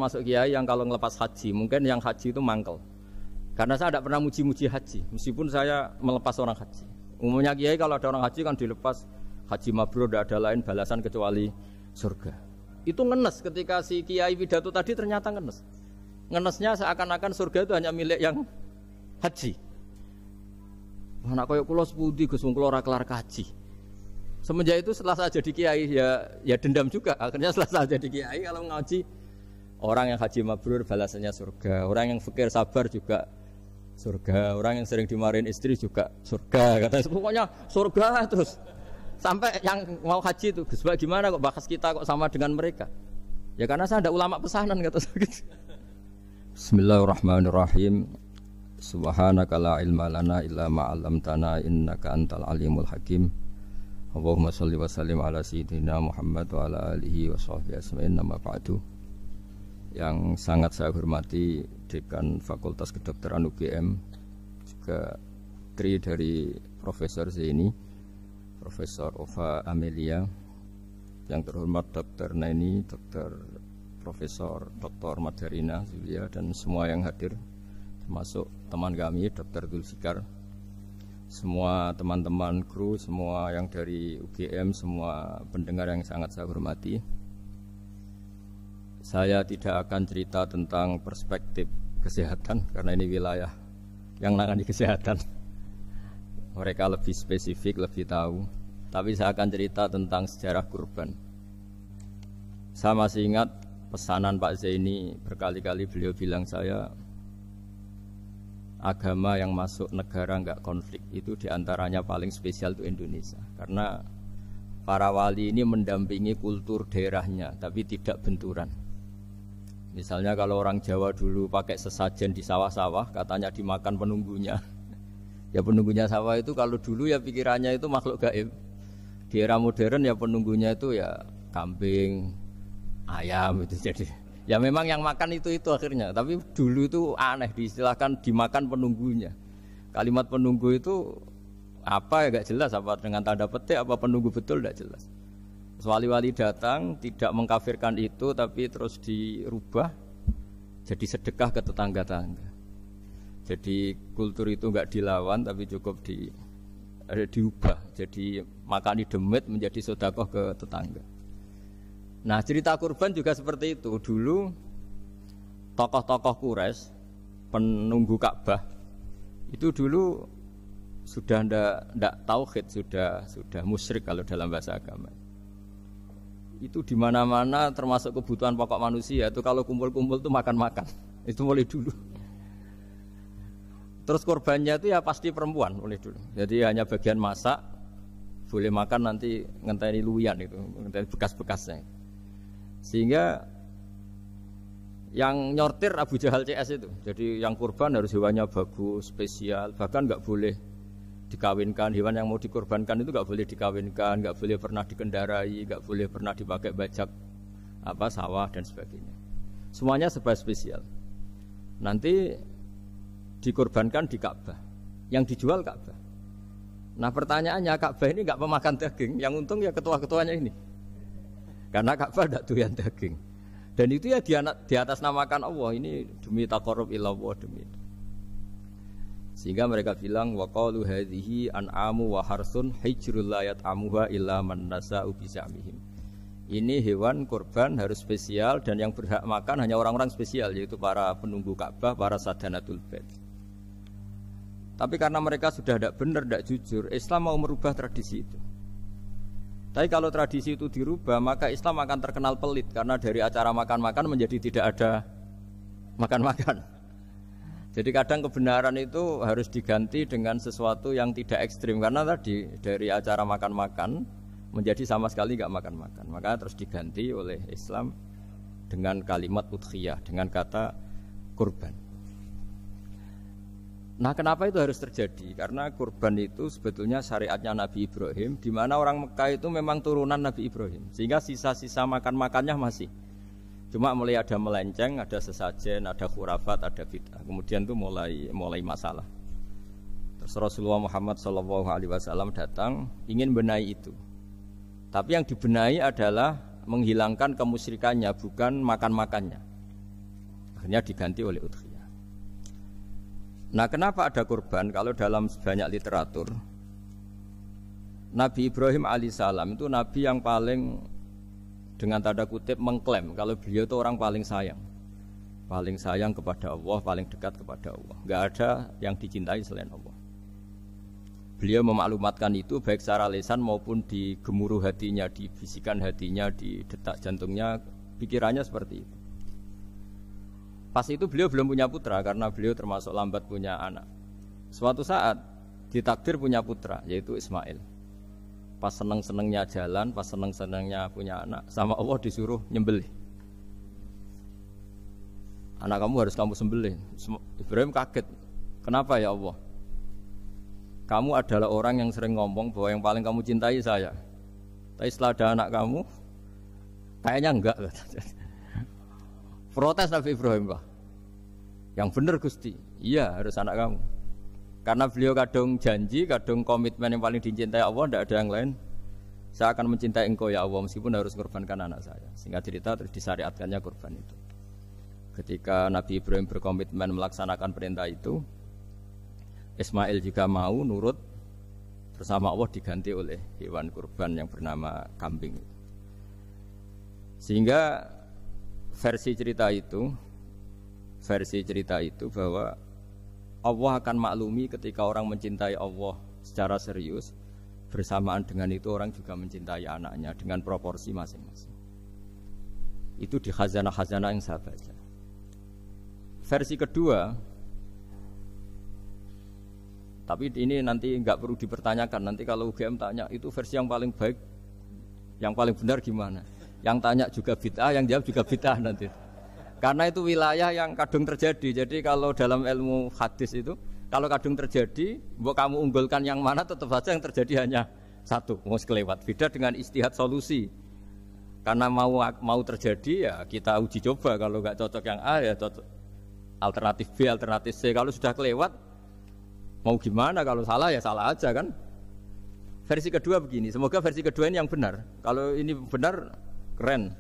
termasuk kiai yang kalau ngelepas haji, mungkin yang haji itu mangkel. Karena saya tidak pernah muji-muji haji, meskipun saya melepas orang haji. Umumnya kiai kalau ada orang haji kan dilepas haji mabrur, tidak ada lain balasan kecuali surga. Itu ngenes ketika si kiai pidato tadi ternyata ngenes. Ngenesnya seakan-akan surga itu hanya milik yang haji. Anak koyok kulo sepudi Gus wong kulo ora kelar kaji. Semenjak itu setelah saya jadi kiai ya dendam juga. Akhirnya setelah saya jadi kiai kalau ngaji orang yang haji mabrur balasannya surga, orang yang fakir sabar juga surga, orang yang sering dimarahin istri juga surga. Katanya pokoknya surga terus. Sampai yang mau haji itu Gus gimana kok bahas kita kok sama dengan mereka? Ya karena saya ada ulama pesanan kata gitu. Bismillahirrahmanirrahim. Subhanaka la ilma lana illa ma 'allamtana innaka antal alimul hakim. Allahumma shalli wa sallim ala sayyidina Muhammad wa ala alihi wa sahbihi ajmain. Amma ba'du. Yang sangat saya hormati Dekan Fakultas Kedokteran UGM, juga tri dari Profesor Zaini, Profesor Ova Amelia, yang terhormat Dr. Naini, Dr. Profesor Dr. Madharina Zulia, dan semua yang hadir, termasuk teman kami Dr. Dulfikar, semua teman-teman kru, semua yang dari UGM, semua pendengar yang sangat saya hormati. Saya tidak akan cerita tentang perspektif kesehatan karena ini wilayah yang menangani kesehatan. Mereka lebih spesifik, lebih tahu. Tapi saya akan cerita tentang sejarah kurban. Saya masih ingat pesanan Pak Zaini, berkali-kali beliau bilang saya, agama yang masuk negara enggak konflik itu diantaranya paling spesial itu Indonesia. Karena para wali ini mendampingi kultur daerahnya, tapi tidak benturan. Misalnya kalau orang Jawa dulu pakai sesajen di sawah-sawah, katanya dimakan penunggunya. Ya penunggunya sawah itu kalau dulu ya pikirannya itu makhluk gaib. Di era modern ya penunggunya itu ya kambing, ayam itu jadi. Ya memang yang makan itu akhirnya. Tapi dulu itu aneh diistilahkan dimakan penunggunya. Kalimat penunggu itu apa ya gak jelas, apa dengan tanda petik apa penunggu betul gak jelas. Wali-wali datang tidak mengkafirkan itu tapi terus dirubah jadi sedekah ke tetangga-tangga. Jadi kultur itu enggak dilawan tapi cukup diubah. Jadi makani demit menjadi sedekah ke tetangga. Nah, cerita kurban juga seperti itu. Dulu tokoh-tokoh Quraisy, penunggu Ka'bah, itu dulu sudah ndak tauhid, sudah musyrik kalau dalam bahasa agama. Itu di mana-mana termasuk kebutuhan pokok manusia itu kalau kumpul-kumpul itu makan-makan. Itu mulai dulu. Terus korbannya itu ya pasti perempuan mulai dulu. Jadi hanya bagian masak, boleh makan nanti ngenteni luyan itu, ngenteni bekas-bekasnya. Sehingga yang nyortir Abu Jahal CS itu. Jadi yang kurban harus hewannya bagus, spesial, bahkan enggak boleh dikawinkan. Hewan yang mau dikorbankan itu enggak boleh dikawinkan, enggak boleh pernah dikendarai, enggak boleh pernah dipakai bajak sawah dan sebagainya. Semuanya serba spesial. Nanti dikorbankan di Ka'bah. Yang dijual Ka'bah. Nah, pertanyaannya Ka'bah ini enggak pemakan daging, yang untung ya ketua-ketuanya ini. Karena Ka'bah tidak doyan daging. Dan itu ya di atas namakan Allah, ini demi taqarrub ila Allah, demi itu. Sehingga mereka bilang waqalu hadhihi an'amu wa harsun hijrul la yat'amuha illa man nasa'u bi za'mihim. Ini hewan kurban harus spesial dan yang berhak makan hanya orang-orang spesial, yaitu para penunggu Ka'bah, para sadanatul bait. Tapi karena mereka sudah tidak benar, tidak jujur, Islam mau merubah tradisi itu. Tapi kalau tradisi itu dirubah, maka Islam akan terkenal pelit karena dari acara makan-makan menjadi tidak ada makan-makan. Jadi kadang kebenaran itu harus diganti dengan sesuatu yang tidak ekstrim karena tadi dari acara makan-makan menjadi sama sekali nggak makan-makan. Maka terus diganti oleh Islam dengan kalimat udhiyah, dengan kata kurban. Nah, kenapa itu harus terjadi? Karena kurban itu sebetulnya syariatnya Nabi Ibrahim, di mana orang Mekah itu memang turunan Nabi Ibrahim, sehingga sisa-sisa makan-makannya masih. Cuma mulai ada melenceng, ada sesajen, ada khurafat, ada bid'ah. Kemudian itu mulai masalah. Terus Rasulullah Muhammad SAW datang ingin benahi itu. Tapi yang dibenahi adalah menghilangkan kemusyrikannya, bukan makan-makannya. akhirnya diganti oleh udhiyah. Nah, kenapa ada kurban? Kalau dalam banyak literatur, Nabi Ibrahim alaihissalam itu nabi yang paling dengan tanda kutip mengklaim kalau beliau itu orang paling sayang kepada Allah, paling dekat kepada Allah. Enggak ada yang dicintai selain Allah. Beliau memaklumatkan itu baik secara lisan maupun di gemuruh hatinya, di bisikan hatinya, di detak jantungnya, pikirannya seperti itu. Pas itu beliau belum punya putra karena beliau termasuk lambat punya anak. Suatu saat ditakdir punya putra yaitu Ismail. Pas seneng-senengnya jalan, pas seneng-senengnya punya anak, sama Allah disuruh nyembelih. Anak kamu harus kamu sembelih. Ibrahim kaget. Kenapa ya Allah? Kamu adalah orang yang sering ngomong bahwa yang paling kamu cintai saya. Tapi setelah ada anak kamu, kayaknya enggak. Protes Nabi Ibrahim, Pak. Yang benar Gusti, iya harus anak kamu. Karena beliau kadung janji, kadung komitmen yang paling dicintai Allah, tidak ada yang lain. Saya akan mencintai engkau ya Allah, meskipun harus korbankan anak saya. Sehingga cerita terus disyariatkannya korban itu. Ketika Nabi Ibrahim berkomitmen melaksanakan perintah itu, Ismail juga mau nurut, bersama Allah diganti oleh hewan kurban yang bernama kambing. Sehingga versi cerita itu bahwa Allah akan maklumi ketika orang mencintai Allah secara serius, bersamaan dengan itu orang juga mencintai anaknya dengan proporsi masing-masing. Itu di khazanah-khazanah yang saya baca. Versi kedua, tapi ini nanti nggak perlu dipertanyakan. Nanti kalau UGM tanya itu versi yang paling baik, yang paling benar gimana? Yang tanya juga bid'ah, yang jawab juga bid'ah nanti. Karena itu wilayah yang kadung terjadi. Jadi kalau dalam ilmu hadis itu, kalau kadung terjadi, mbok kamu unggulkan yang mana, tetap saja yang terjadi hanya satu, mau kelewat. Beda dengan istihad solusi. Karena mau terjadi ya kita uji coba. Kalau nggak cocok yang A ya cocok alternatif B, alternatif C. Kalau sudah kelewat, mau gimana? Kalau salah ya salah aja kan. Versi kedua begini, semoga versi kedua ini yang benar. Kalau ini benar, keren.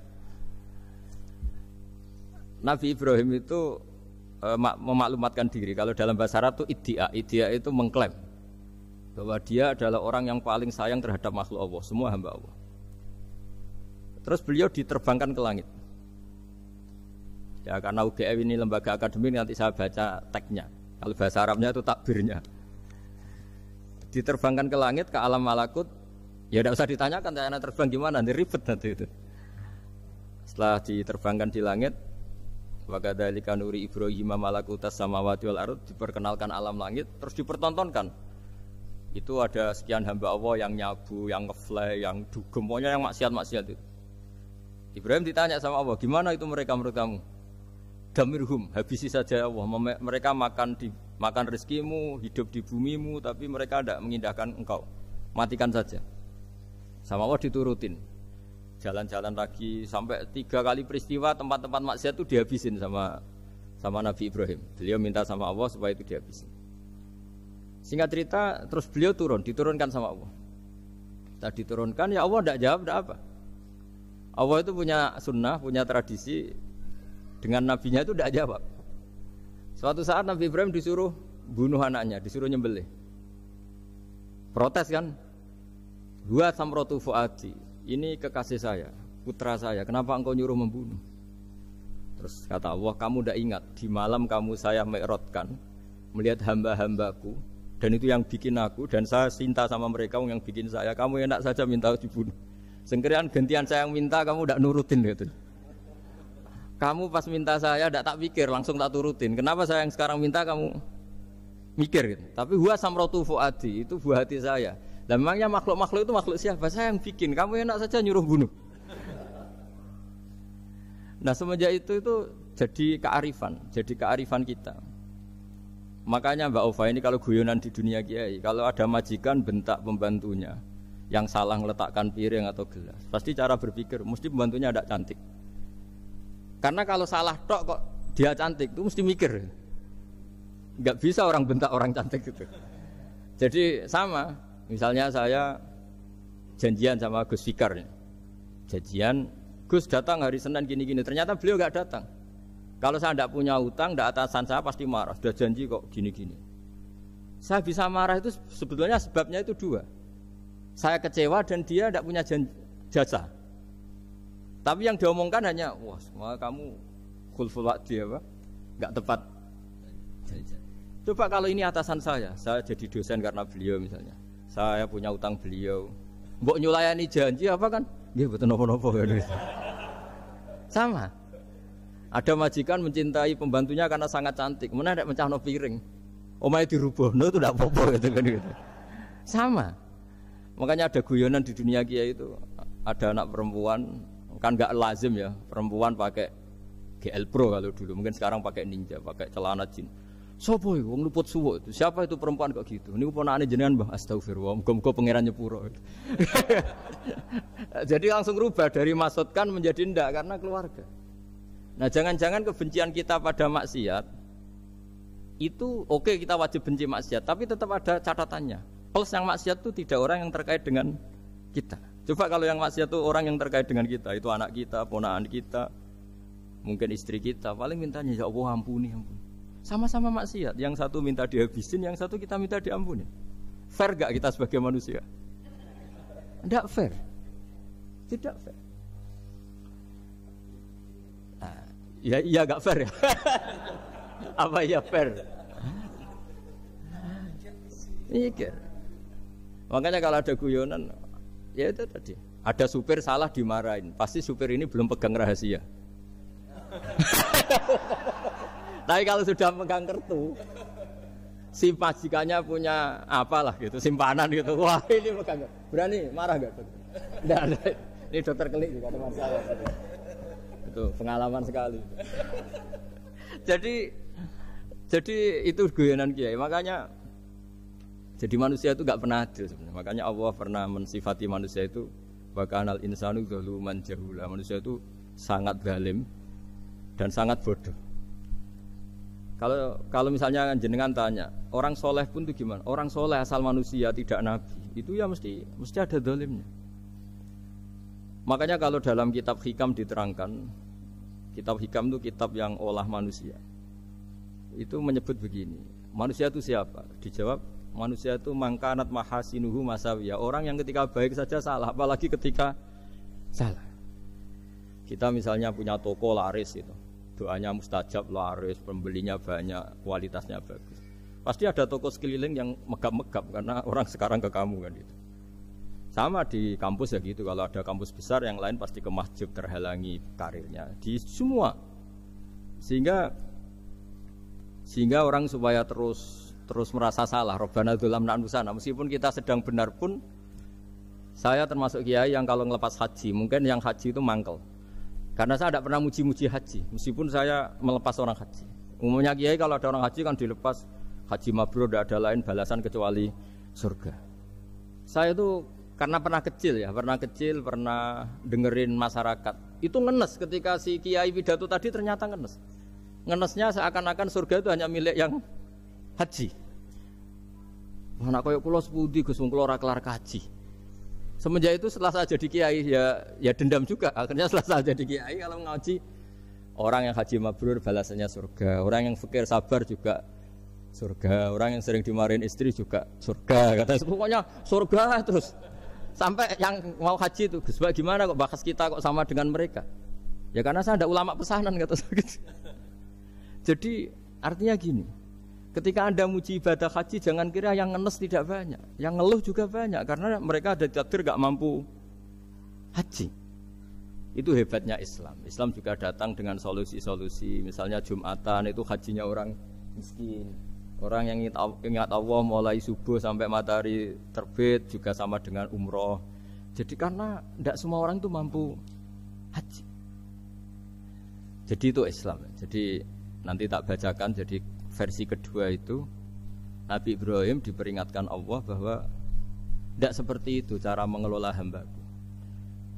Nabi Ibrahim itu memaklumatkan diri. Kalau dalam bahasa Arab itu iddia itu mengklaim bahwa dia adalah orang yang paling sayang terhadap makhluk Allah, semua hamba Allah. Terus beliau diterbangkan ke langit. Ya karena UGM ini lembaga akademik, nanti saya baca teksnya. Kalau bahasa Arabnya itu takbirnya. Diterbangkan ke langit, ke alam malakut. Ya tidak usah ditanyakan, saya terbang gimana, nanti ribet nanti itu. Setelah diterbangkan di langit, wa kadzalika nuri Ibrahim malakutas samawati wal ardh, diperkenalkan alam langit, terus dipertontonkan. Itu ada sekian hamba Allah yang nyabu, yang ngefly, yang dugem, pokoknya yang maksiat-maksiat itu. Ibrahim ditanya sama Allah, gimana itu mereka menurut kamu? Damirhum, habisi saja Allah. Mereka makan rezekimu, hidup di bumimu, tapi mereka tidak mengindahkan engkau. Matikan saja. Sama Allah diturutin. Jalan-jalan lagi sampai 3 kali peristiwa tempat-tempat maksiat itu dihabisin sama Nabi Ibrahim. Beliau minta sama Allah supaya itu dihabisin. Singkat cerita, terus beliau diturunkan sama Allah. Setelah diturunkan, ya Allah tidak jawab, tidak apa. Allah itu punya sunnah, punya tradisi. Dengan nabinya itu tidak jawab. Suatu saat Nabi Ibrahim disuruh bunuh anaknya, disuruh nyembelih. Protes kan? Huwa samratu fuadi. Ini kekasih saya, putra saya. Kenapa engkau nyuruh membunuh? Terus kata Allah, kamu tidak ingat di malam kamu saya mi'rajkan melihat hamba-hambaku, dan itu yang bikin aku, dan saya cinta sama mereka yang bikin saya. Kamu enak saja minta dibunuh. Sengkerian gantian saya yang minta, kamu tidak nurutin gitu. Kamu pas minta saya tidak tak pikir, langsung tak turutin. Kenapa saya yang sekarang minta kamu mikir gitu. Tapi huwa samratu fuadi, itu buah hati saya. Dan memangnya makhluk-makhluk itu makhluk siapa? Saya yang bikin. Kamu enak saja nyuruh bunuh. Nah semenjak itu jadi kearifan kita. Makanya Mbak Ova ini kalau guyonan di dunia kiai, kalau ada majikan bentak pembantunya yang salah meletakkan piring atau gelas, pasti cara berpikir mesti pembantunya tidak cantik. Karena kalau salah tok kok dia cantik, itu mesti mikir. Enggak bisa orang bentak orang cantik gitu. Jadi sama, misalnya saya janjian sama Gus Fikar. Janjian, Gus datang hari Senin gini-gini, ternyata beliau enggak datang. Kalau saya tidak punya utang, tidak atasan saya pasti marah. Sudah janji kok gini-gini. Saya bisa marah itu sebetulnya sebabnya itu dua. Saya kecewa dan dia tidak punya jasa. Tapi yang diomongkan hanya, wah semua kamu khulful wa'di apa? Enggak tepat. Coba kalau ini atasan saya jadi dosen karena beliau misalnya. Saya punya utang beliau. Mbok nyulayani janji apa kan? Nggih mboten napa-napa. Sama. Ada majikan mencintai pembantunya karena sangat cantik. Mana ada mencahno piring. Omahe dirubuhno itu ndak apa-apa gitu kan gitu. Sama. Makanya ada guyonan di dunia kiai itu, ada anak perempuan kan enggak lazim ya, perempuan pakai GL Pro kalau dulu, mungkin sekarang pakai Ninja, pakai celana jin. Sopo iku wong luput suwuk itu? Siapa itu perempuan kok gitu? Niku ponakane jenengan, Mbah. Astagfirullah, muga-muga pangeran nyepuro. Jadi langsung rubah dari maksudkan menjadi ndak karena keluarga. Nah, jangan-jangan kebencian kita pada maksiat itu oke, kita wajib benci maksiat, tapi tetap ada catatannya. Plus yang maksiat itu tidak orang yang terkait dengan kita. Coba kalau yang maksiat itu orang yang terkait dengan kita, itu anak kita, ponakan kita, mungkin istri kita, paling mintanya ya Allah ampuni. Sama-sama maksiat, yang satu minta dihabisin, yang satu kita minta diampuni. Fair gak kita sebagai manusia? Tidak fair. Tidak fair. Nah, iya gak fair ya? Apa ya fair? Mikir. Makanya kalau ada guyonan, ya itu tadi. Ada supir salah dimarahin, pasti supir ini belum pegang rahasia. Tapi kalau sudah pegang kartu, si majikannya punya apalah gitu, simpanan gitu. Wah ini pegang, berani marah gak? Tidak ada. Ini dokter kelik juga ada masalah. Itu pengalaman sekali. Jadi itu guyonan kiai. Makanya jadi manusia itu gak pernah adil sebenarnya. Makanya Allah pernah mensifati manusia itu wa kanal insanu zaluman jahula. Manusia itu sangat zalim dan sangat bodoh. Kalau misalnya jenengan tanya, orang soleh pun itu gimana? Orang soleh asal manusia tidak nabi, itu ya mesti ada zalimnya. Makanya kalau dalam kitab Hikam diterangkan, kitab Hikam itu kitab yang olah manusia. Itu menyebut begini, manusia itu siapa? Dijawab, manusia itu mangkanat mahasinuhu masawiyah. Orang yang ketika baik saja salah, apalagi ketika salah. Kita misalnya punya toko laris itu, doanya mustajab, laris, pembelinya banyak, kualitasnya bagus. Pasti ada toko sekeliling yang megap-megap karena orang sekarang ke kamu kan itu. Sama di kampus ya gitu, kalau ada kampus besar yang lain pasti ke masjid terhalangi karirnya. Di semua. Sehingga orang supaya terus merasa salah, Rabbana dzulamna anfusana, meskipun kita sedang benar pun. Saya termasuk kiai yang kalau ngelepas haji, mungkin yang haji itu mangkel. Karena saya tidak pernah muji-muji haji, meskipun saya melepas orang haji. Umumnya kiai kalau ada orang haji kan dilepas haji mabrur, tidak ada lain balasan kecuali surga. Saya itu karena pernah kecil, pernah dengerin masyarakat. Itu ngenes ketika si kiai pidato tadi ternyata ngenes. Ngenesnya seakan-akan surga itu hanya milik yang haji. Anak koyok kula sepundi Gus wong kula ora kelar kaji. Semenjak itu setelah saya jadi kiai ya dendam juga. Akhirnya setelah saya jadi kiai kalau ngaji orang yang haji mabrur balasannya surga, orang yang fakir sabar juga surga, orang yang sering dimarahin istri juga surga. Kata pokoknya surga terus. Sampai yang mau haji itu Gus gimana kok bahas kita kok sama dengan mereka? Ya karena saya ada ulama pesanan kata saya gitu. Jadi artinya gini, ketika Anda muji ibadah haji jangan kira yang ngenes tidak banyak, yang ngeluh juga banyak karena mereka ada takdir gak mampu haji. Itu hebatnya Islam. Islam juga datang dengan solusi-solusi, misalnya Jumatan itu hajinya orang miskin, orang yang ingat Allah mulai subuh sampai matahari terbit juga sama dengan umroh. Jadi karena tidak semua orang itu mampu haji. Jadi itu Islam. Jadi nanti tak bacakan, jadi versi kedua itu Nabi Ibrahim diperingatkan Allah bahwa tidak seperti itu cara mengelola hambaku.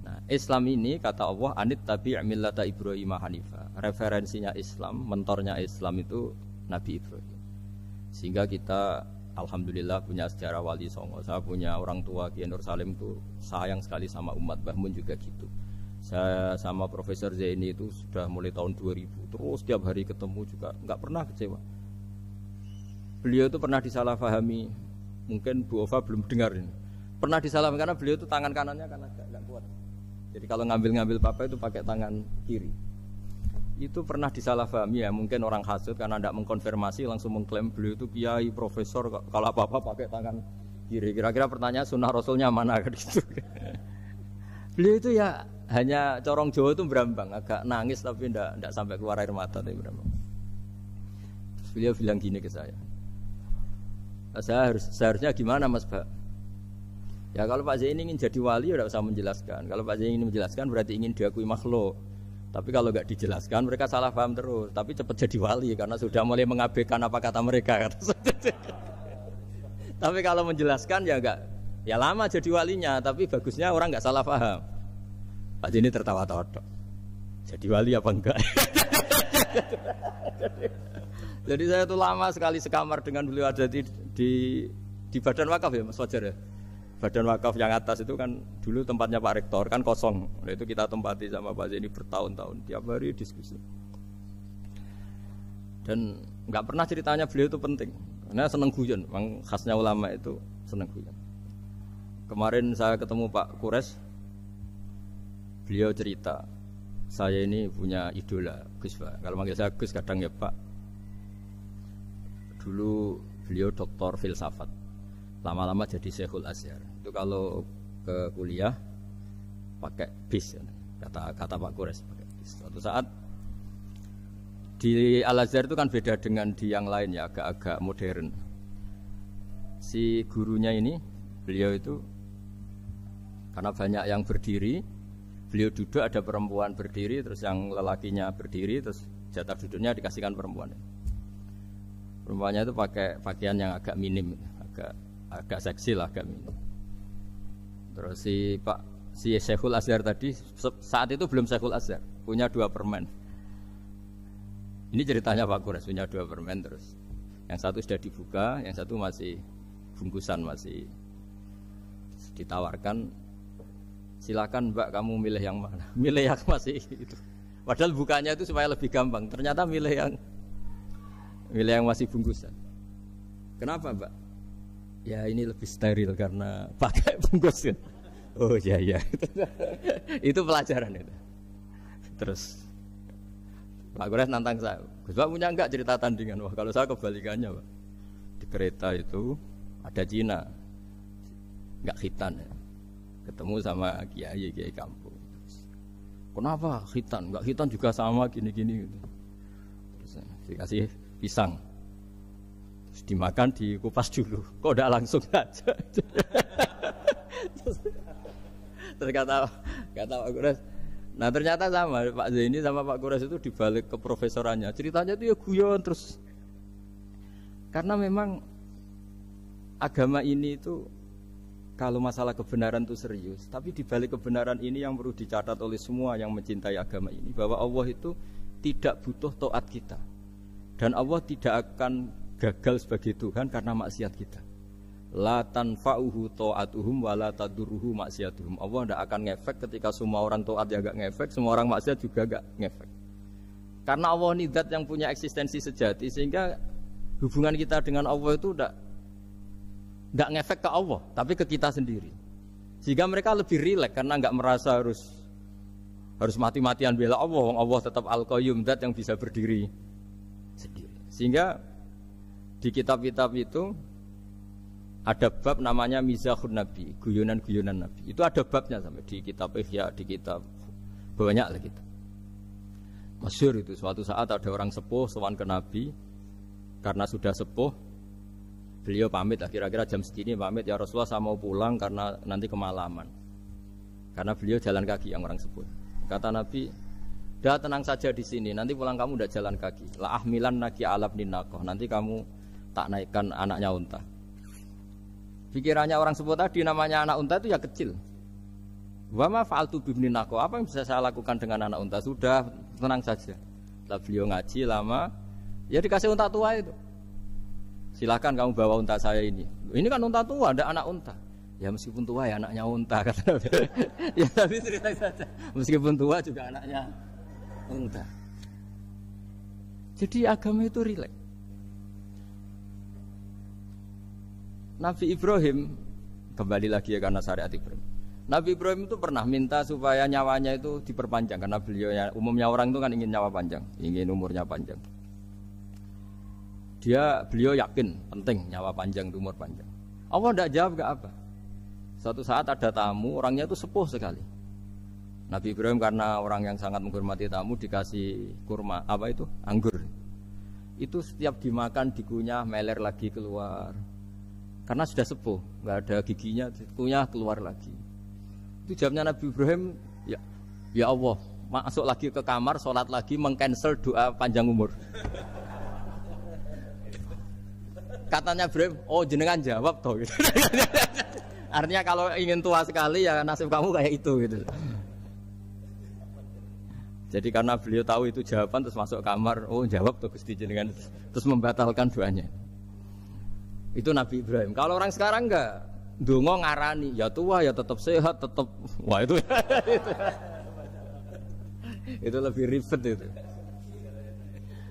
Nah, Islam ini kata Allah anit tabi' millata Ibrahim hanifa. Referensinya Islam, mentornya Islam itu Nabi Ibrahim. Sehingga kita alhamdulillah punya sejarah wali songo. Saya punya orang tua Kiai Nur Salim itu sayang sekali sama umat, Mbah Mun juga gitu. Saya sama Profesor Zaini itu sudah mulai tahun 2000, terus setiap hari ketemu juga nggak pernah kecewa. Beliau itu pernah disalahpahami, mungkin Bu Ova belum dengar ini. Pernah disalahpahami karena beliau itu tangan kanannya kan agak kuat. Jadi kalau ngambil papa itu pakai tangan kiri. Itu pernah disalahpahami ya, mungkin orang hasud karena tidak mengkonfirmasi langsung mengklaim beliau itu kiai profesor kalau apa-apa pakai tangan kiri. Kira-kira pertanyaan sunnah rasulnya mana kan gitu. Beliau itu ya hanya corong Jawa itu berambang, agak nangis tapi tidak sampai keluar air mata tapi berambang. Terus beliau bilang gini ke saya. Seharusnya gimana Mas Pak? Ya kalau Pak Zaini ingin jadi wali ya tidak usah menjelaskan. Kalau Pak Zaini ingin menjelaskan berarti ingin diakui makhluk. Tapi kalau nggak dijelaskan mereka salah paham terus. Tapi cepat jadi wali karena sudah mulai mengabaikan apa kata mereka. Tapi kalau menjelaskan ya enggak, ya lama jadi walinya. Tapi bagusnya orang nggak salah paham. Pak Zaini tertawa-tawa. Jadi wali apa enggak? Jadi saya tuh lama sekali sekamar dengan beliau ada di badan wakaf ya Mas Fajar ya. Badan wakaf yang atas itu kan dulu tempatnya Pak Rektor kan kosong. Nah, itu kita tempati sama Pak Zaini bertahun-tahun tiap hari diskusi. Dan nggak pernah ceritanya beliau itu penting. Karena seneng guyon, memang khasnya ulama itu seneng guyon. Kemarin saya ketemu Pak Kures, beliau cerita, saya ini punya idola Gus Pak. Kalau manggil saya Gus kadang ya Pak. Dulu beliau doktor filsafat, lama-lama jadi Syekhul Azhar. Itu kalau ke kuliah pakai bis, kata Pak Kures pakai bis. Suatu saat di Al Azhar itu kan beda dengan di yang lain ya, agak-agak modern. Si gurunya ini, beliau itu karena banyak yang berdiri, beliau duduk ada perempuan berdiri, terus yang lelakinya berdiri, terus jatah duduknya dikasihkan perempuan. Perempuannya itu pakai pakaian yang agak minim, agak seksi lah, agak minim. Terus si Syekhul Azhar tadi saat itu belum Syekhul Azhar, punya 2 permen. Ini ceritanya Pak Kures punya 2 permen terus. Yang satu sudah dibuka, yang satu masih bungkusan masih ditawarkan. Silakan Mbak kamu milih yang mana? Milih yang masih itu. Padahal bukanya itu supaya lebih gampang. Ternyata milih yang masih bungkusan. Kenapa Mbak? Ya ini lebih steril karena pakai bungkusan. Oh iya. Itu pelajaran itu. Terus Pak Kures nantang saya. Gus Pak punya enggak cerita tandingan? Wah kalau saya kebalikannya Pak. Di kereta itu ada Cina, enggak khitan ya. Ketemu sama kiai kampung. Kenapa khitan? Enggak khitan juga sama gini-gini gitu. Terus dikasih pisang. Terus dimakan dikupas dulu. Kok udah langsung aja. Terus kata Pak Kures, nah ternyata sama Pak Zaini sama Pak Kures itu dibalik ke profesorannya. Ceritanya itu ya guyon terus. Karena memang agama ini itu kalau masalah kebenaran itu serius. Tapi dibalik kebenaran ini yang perlu dicatat oleh semua yang mencintai agama ini, bahwa Allah itu tidak butuh taat kita. Dan Allah tidak akan gagal sebagai Tuhan karena maksiat kita. La tanfa'uhu ta'atuhum wa la tadurruhu maksiatuhum. Allah tidak akan ngefek ketika semua orang taat ya enggak ngefek, semua orang maksiat juga enggak ngefek. Karena Allah ini zat yang punya eksistensi sejati, sehingga hubungan kita dengan Allah itu enggak ngefek ke Allah, tapi ke kita sendiri. Sehingga mereka lebih rileks karena enggak merasa harus mati-matian bela Allah. Allah tetap Al-Qayyum, zat yang bisa berdiri sendiri. Sehingga di kitab-kitab itu ada bab namanya Mizahun Nabi, guyonan-guyonan Nabi. Itu ada babnya sampai di kitab Ihya, di kitab banyak lah gitu. Masyhur itu suatu saat ada orang sepuh sowan ke Nabi karena sudah sepuh. Beliau pamit lah, kira-kira jam segini pamit, ya Rasulullah saya mau pulang karena nanti kemalaman. Karena beliau jalan kaki yang orang sepuh. Kata Nabi, "Dah tenang saja di sini, nanti pulang kamu udah jalan kaki. La ahmilan naki alab ninaqah. Nanti kamu tak naikkan anaknya unta." Pikirannya orang sepuh tadi namanya anak unta itu ya kecil. Wa ma fa'altu bibni naqah. Apa yang bisa saya lakukan dengan anak unta? Sudah tenang saja. Setelah beliau ngaji lama, ya dikasih unta tua itu. Silakan kamu bawa unta saya ini. Ini kan unta tua, ada anak unta. Ya meskipun tua ya anaknya unta kata Nabi. Ya tapi cerita saja. Meskipun tua juga anaknya unta. Jadi agama itu rileks. Nabi Ibrahim kembali lagi ya karena syariat Ibrahim. Nabi Ibrahim itu pernah minta supaya nyawanya itu diperpanjang karena umumnya orang itu kan ingin nyawa panjang, ingin umurnya panjang. Beliau yakin penting nyawa panjang, umur panjang. Allah tidak jawab gak apa. Suatu saat ada tamu, orangnya itu sepuh sekali. Nabi Ibrahim karena orang yang sangat menghormati tamu dikasih kurma, anggur. Itu setiap dimakan dikunyah meler lagi keluar. Karena sudah sepuh, nggak ada giginya, dikunyah keluar lagi. Itu jawabnya Nabi Ibrahim, ya Allah, masuk lagi ke kamar, sholat lagi, mengcancel doa panjang umur. Katanya Ibrahim, oh jenengan jawab toh. Gitu. Artinya kalau ingin tua sekali ya nasib kamu kayak itu gitu. Jadi karena beliau tahu itu jawaban terus masuk kamar, oh jawab tuh Gusti jenengan, terus membatalkan doanya. Itu Nabi Ibrahim. Kalau orang sekarang enggak, ndonga ngarani, ya tua ya tetap sehat, tetap wah itu. Itu lebih ribet itu.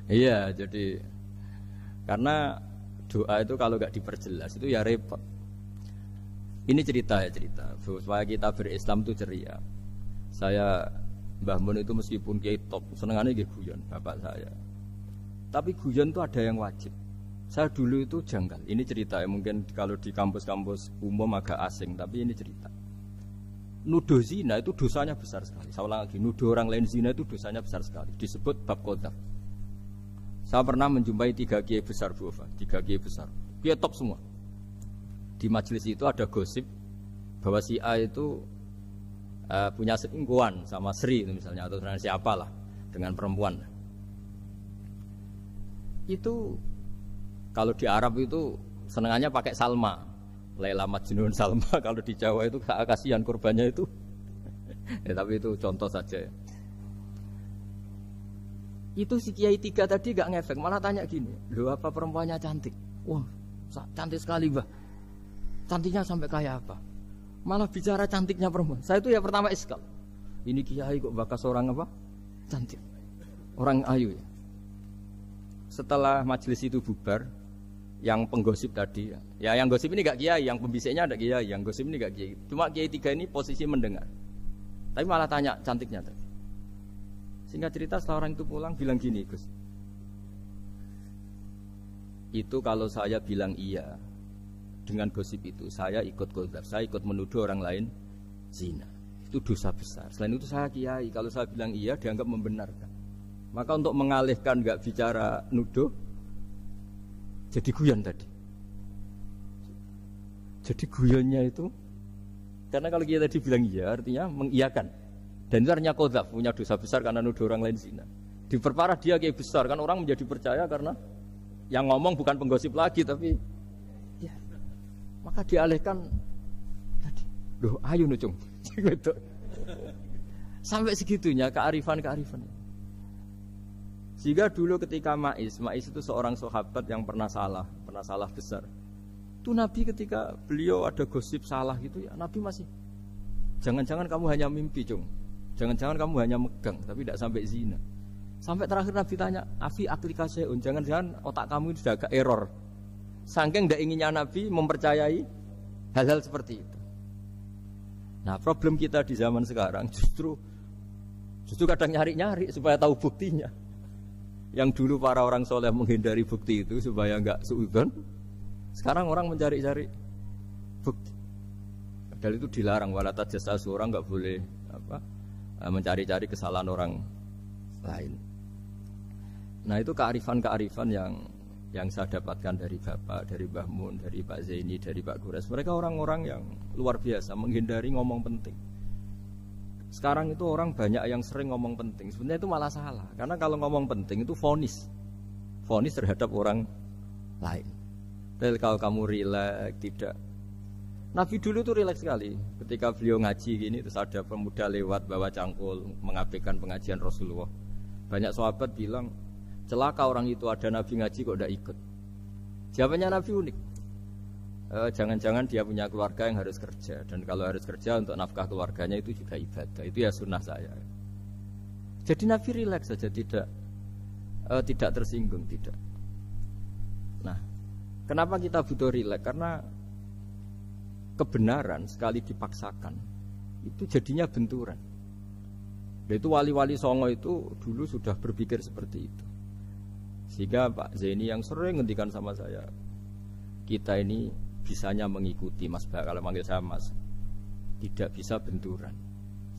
Iya, jadi karena doa itu kalau enggak diperjelas itu ya repot. Ini cerita supaya kita berislam itu ceria. Saya Mbah Mun itu meskipun kiai top, senengannya nggih guyon bapak saya. Tapi guyon itu ada yang wajib. Saya dulu itu janggal. Ini cerita ya, mungkin kalau di kampus-kampus umum agak asing, tapi ini cerita. Nuduh zina itu dosanya besar sekali. Saya ulang lagi, nuduh orang lain zina itu dosanya besar sekali. Disebut bab qadzaf. Saya pernah menjumpai 3 kiai besar Bu Ova, 3 kiai besar. Kiai top semua. Di majelis itu ada gosip bahwa si A itu punya selingkuhan sama Sri itu misalnya atau dengan siapalah dengan perempuan. Itu kalau di Arab itu senengannya pakai Salma, Laila Majnun Salma. Kalau di Jawa itu kasihan korbannya itu. Ya, tapi itu contoh saja. Itu si Kiai 3 tadi gak ngefek, malah tanya gini, loh apa perempuannya cantik? Wah cantik sekali Mbah. Cantiknya sampai kayak apa? Malah bicara cantiknya perempuan. Saya itu ya pertama iskal. Ini Kiai kok bakas orang apa? Cantik. Orang ayu ya. Setelah majelis itu bubar, yang penggosip tadi ya yang gosip ini gak kiai, yang pembisiknya ada kiai, yang gosip ini gak kiai. Cuma kiai 3 ini posisi mendengar. Tapi malah tanya cantiknya tadi. Singkat cerita setelah orang itu pulang bilang gini, Gus. Itu kalau saya bilang iya dengan gosip itu, saya ikut qadzaf, saya ikut menuduh orang lain zina. Itu dosa besar. Selain itu saya kiai, kalau saya bilang iya dianggap membenarkan. Maka untuk mengalihkan gak bicara nuduh, jadi guyon tadi. Jadi guyonnya itu karena kalau kita tadi bilang iya artinya mengiyakan. Dan itu artinya qadzaf, punya dosa besar karena nuduh orang lain zina. Diperparah dia kayak besar kan orang menjadi percaya karena yang ngomong bukan penggosip lagi tapi ya. Maka dialihkan tadi. Loh, ayo nucung. Gitu. Sampai segitunya kearifan. Sehingga dulu ketika Ma'is itu seorang sahabat yang pernah salah besar. Itu Nabi ketika beliau ada gosip salah gitu ya, Nabi masih jangan-jangan kamu hanya mimpi, Cung. Jangan-jangan kamu hanya megang, tapi tidak sampai zina. Sampai terakhir Nabi tanya, Afi aklika syai'un, jangan-jangan otak kamu itu sudah agak error. Saking tidak inginnya Nabi mempercayai hal-hal seperti itu. Nah, problem kita di zaman sekarang justru kadang nyari-nyari supaya tahu buktinya. Yang dulu para orang soleh menghindari bukti itu supaya enggak suudzon, sekarang orang mencari-cari bukti. Padahal itu dilarang, wala tajassasu, orang enggak boleh mencari-cari kesalahan orang lain. Nah, itu kearifan yang saya dapatkan dari Bapak, dari Mbah Mun, dari Pak Zaini, dari Pak Gores. Mereka orang-orang yang luar biasa menghindari ngomong penting. Sekarang itu orang banyak yang sering ngomong penting. Sebenarnya itu malah salah. Karena kalau ngomong penting itu vonis terhadap orang lain. Tapi kalau kamu rileks, tidak. Nabi dulu itu rileks sekali. Ketika beliau ngaji gini, terus ada pemuda lewat bawa cangkul mengabaikan pengajian Rasulullah. Banyak sahabat bilang, celaka orang itu ada Nabi ngaji kok tidak ikut. Jawabannya Nabi unik. jangan-jangan dia punya keluarga yang harus kerja, dan kalau harus kerja untuk nafkah keluarganya itu juga ibadah. Itu ya sunnah saya. Jadi Nabi rileks saja, tidak tersinggung, tidak. Nah, kenapa kita butuh rileks? Karena kebenaran sekali dipaksakan itu jadinya benturan. Dan itu wali-wali Songo itu dulu sudah berpikir seperti itu. Sehingga Pak Zaini yang sering ngendikan sama saya, kita ini bisanya mengikuti Mas Ba, kalau manggil saya Mas, tidak bisa benturan.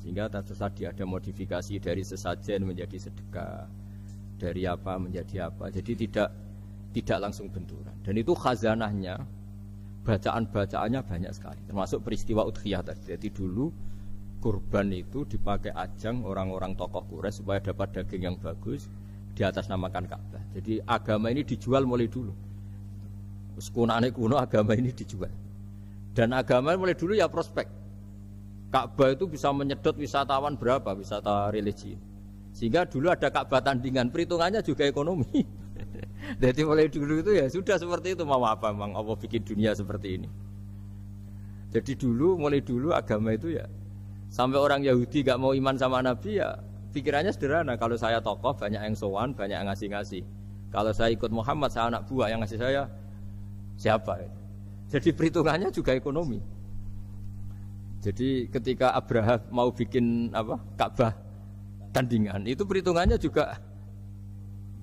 Sehingga tadi ada modifikasi dari sesajen menjadi sedekah, dari apa menjadi apa. Jadi tidak langsung benturan. Dan itu khazanahnya, bacaan-bacaannya banyak sekali, termasuk peristiwa Udhiyah tadi. Jadi dulu kurban itu dipakai ajang orang-orang tokoh Quraisy supaya dapat daging yang bagus, di atas namakan Ka'bah. Jadi agama ini dijual mulai dulu. Kuno agama ini dijual. Dan agama mulai dulu ya prospek. Ka'bah itu bisa menyedot wisatawan berapa, wisata religi. Sehingga dulu ada Ka'bah tandingan, perhitungannya juga ekonomi. Jadi mulai dulu itu ya sudah seperti itu, mau apa memang Allah bikin dunia seperti ini. Jadi mulai dulu agama itu ya, sampai orang Yahudi gak mau iman sama Nabi ya pikirannya sederhana. Kalau saya tokoh banyak yang sowan, banyak yang ngasih-ngasih. Kalau saya ikut Muhammad, saya anak buah, yang ngasih saya siapa? Jadi perhitungannya juga ekonomi. Jadi ketika Abraham mau bikin Ka'bah tandingan, itu perhitungannya juga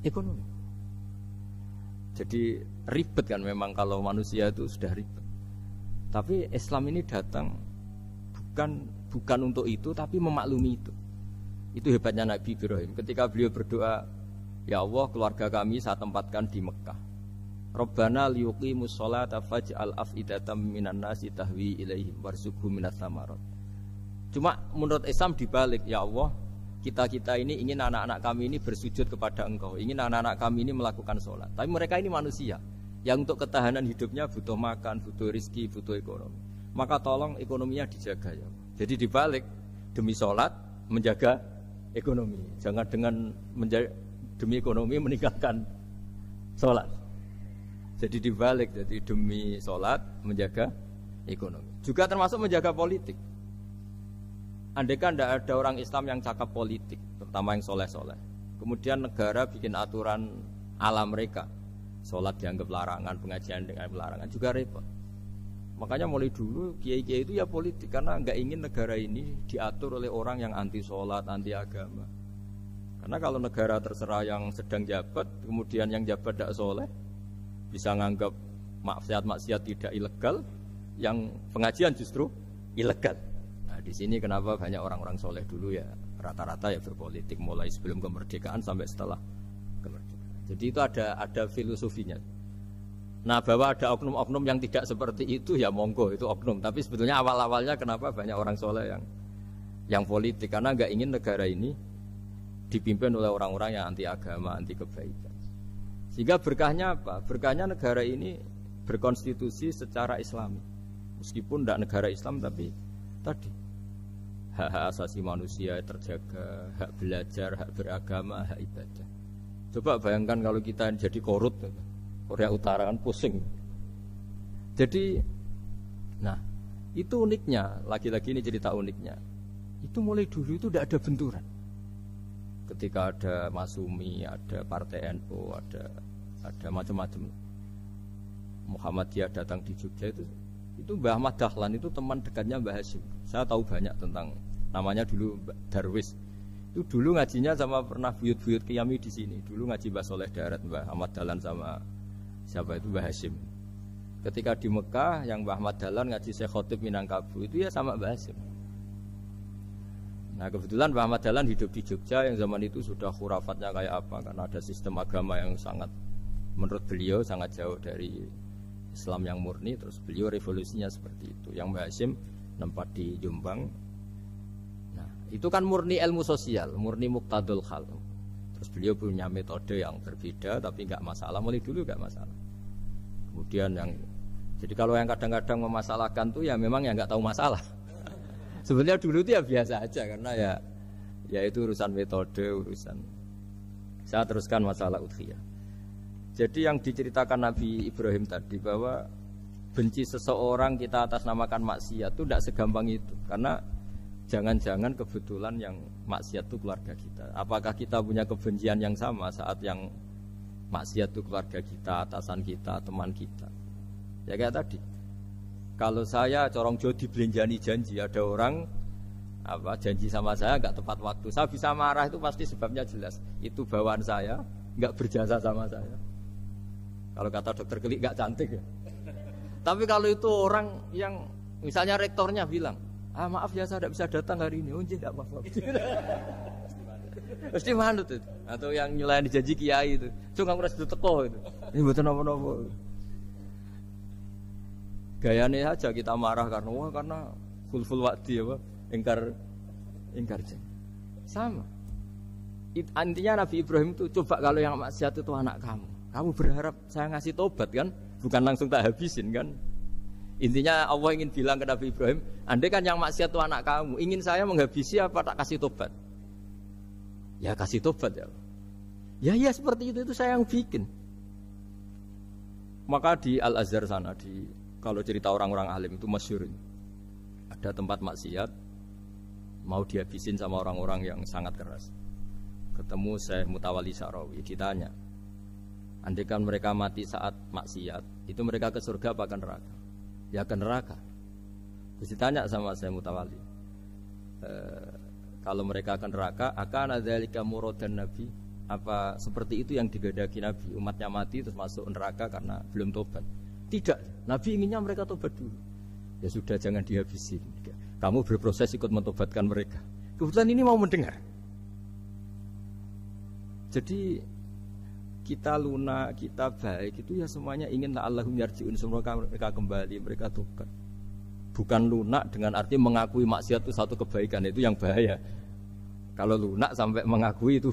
ekonomi. Jadi ribet kan memang kalau manusia itu sudah ribet. Tapi Islam ini datang bukan untuk itu, tapi memaklumi itu. Itu hebatnya Nabi Ibrahim. Ketika beliau berdoa, ya Allah, keluarga kami saya tempatkan di Mekah. Rabbana liyuqimus sholata faj'al af'idatam minan nasi tahwi ilaihim warzuqhum minats tsamarat. Cuma menurut Islam dibalik, ya Allah, kita ini ingin anak-anak kami ini bersujud kepada Engkau, ingin anak-anak kami ini melakukan sholat. Tapi mereka ini manusia yang untuk ketahanan hidupnya butuh makan, butuh rizki, butuh ekonomi. Maka tolong ekonominya dijaga ya Allah. Jadi dibalik, demi sholat menjaga ekonomi. Jangan dengan demi ekonomi meninggalkan sholat. Jadi dibalik, jadi demi sholat menjaga ekonomi. Juga termasuk menjaga politik. Andaikan tidak ada orang Islam yang cakap politik, terutama yang soleh-soleh, kemudian negara bikin aturan ala mereka, sholat dianggap larangan, pengajian dengan larangan, juga repot. Makanya mulai dulu kiai-kiai itu ya politik, karena nggak ingin negara ini diatur oleh orang yang anti sholat, anti agama. Karena kalau negara terserah yang sedang jabat, kemudian yang jabat tidak soleh, bisa nganggap maksiat-maksiat tidak ilegal, yang pengajian justru ilegal. Nah, di sini kenapa banyak orang-orang soleh dulu ya rata-rata ya berpolitik, mulai sebelum kemerdekaan sampai setelah kemerdekaan. Jadi itu ada filosofinya. Nah, bahwa ada oknum-oknum yang tidak seperti itu ya monggo, itu oknum. Tapi sebetulnya awal-awalnya kenapa banyak orang soleh yang politik, karena nggak ingin negara ini dipimpin oleh orang-orang yang anti agama, anti kebaikan. Sehingga berkahnya apa? Berkahnya negara ini berkonstitusi secara Islami. Meskipun tidak negara Islam, tapi tadi hak-hak asasi manusia terjaga, hak belajar, hak beragama, hak ibadah. Coba bayangkan kalau kita jadi korut, Korea Utara kan pusing. Jadi, nah itu uniknya, lagi-lagi ini cerita uniknya. Itu mulai dulu itu tidak ada benturan. Ketika ada Masumi, ada Partai NU, ada macam-macam. Muhammadiyah datang di Jogja itu Mbah Ahmad Dahlan itu teman dekatnya Mbah Hasyim. Saya tahu banyak tentang, namanya dulu Darwis. Itu dulu ngajinya sama pernah buyut-buyut Qiyami di sini. Dulu ngaji Mbah Soleh Darat, Mbah Ahmad Dahlan sama siapa itu Mbah Hasyim. Ketika di Mekah yang Mbah Ahmad Dahlan ngaji Syekh Khotib Minangkabau itu ya sama Mbah Hasyim. Nah kebetulan Mbah Ahmad Dahlan hidup di Jogja yang zaman itu sudah khurafatnya kayak apa, karena ada sistem agama yang sangat, menurut beliau sangat jauh dari Islam yang murni. Terus beliau revolusinya seperti itu. Yang Mbah Hasyim nempat di Jombang. Nah itu kan murni ilmu sosial, murni muqtadul hal. Terus beliau punya metode yang berbeda, tapi nggak masalah, mulai dulu nggak masalah. Kemudian jadi kalau yang kadang-kadang memasalahkan tuh ya memang yang nggak tahu masalah. Sebenarnya dulu itu ya biasa aja, karena ya itu urusan metode, urusan. Saya teruskan masalah udhiyah. Jadi yang diceritakan Nabi Ibrahim tadi, bahwa benci seseorang kita atas namakan maksiat itu tidak segampang itu. Karena jangan-jangan kebetulan yang maksiat itu keluarga kita. Apakah kita punya kebencian yang sama saat yang maksiat itu keluarga kita, atasan kita, teman kita? Ya kayak tadi. Kalau saya corong Jawa dibelenjani janji, ada orang janji sama saya nggak tepat waktu, saya bisa marah itu pasti sebabnya jelas. Itu bawaan saya nggak berjasa sama saya. Kalau kata dokter Kelik nggak cantik ya. Tapi kalau itu orang yang misalnya rektornya bilang, maaf ya saya tidak bisa datang hari ini, tidak apa-apa. Mesti manut itu. Atau yang nyelain janji kiai itu, cuma ngurus teko itu. Ini betul nopo-nopo. Gayane aja kita marah karena full wadi apa ingkar janji. Sama. Intinya Nabi Ibrahim itu coba kalau yang maksiat itu anak kamu berharap saya ngasih tobat kan, bukan langsung tak habisin kan. Intinya Allah ingin bilang ke Nabi Ibrahim, andai kan yang maksiat itu anak kamu, ingin saya menghabisi apa tak kasih tobat? Ya kasih tobat ya. Ya seperti itu saya yang bikin. Maka di Al Azhar sana kalau cerita orang-orang alim itu masyhur. Ada tempat maksiat mau dihabisin sama orang-orang yang sangat keras. Ketemu Syekh Mutawalli Sya'rawi, ditanya, andai kan mereka mati saat maksiat, itu mereka ke surga apa ke neraka? Ya ke neraka. Terus ditanya sama Syekh Mutawalli, kalau mereka ke neraka, akan adzalika muradan Nabi? Apa seperti itu yang digadaki Nabi? Umatnya mati terus masuk neraka karena belum tobat? Tidak, Nabi inginnya mereka tobat dulu. Ya sudah, jangan dihabisin. Kamu berproses ikut mentobatkan mereka. Kebetulan ini mau mendengar. Jadi kita lunak, kita baik itu ya semuanya ingin la'allahum yarji'un, semoga mereka kembali, mereka tobat. Bukan lunak dengan arti mengakui maksiat itu satu kebaikan, itu yang bahaya. Kalau lunak sampai mengakui itu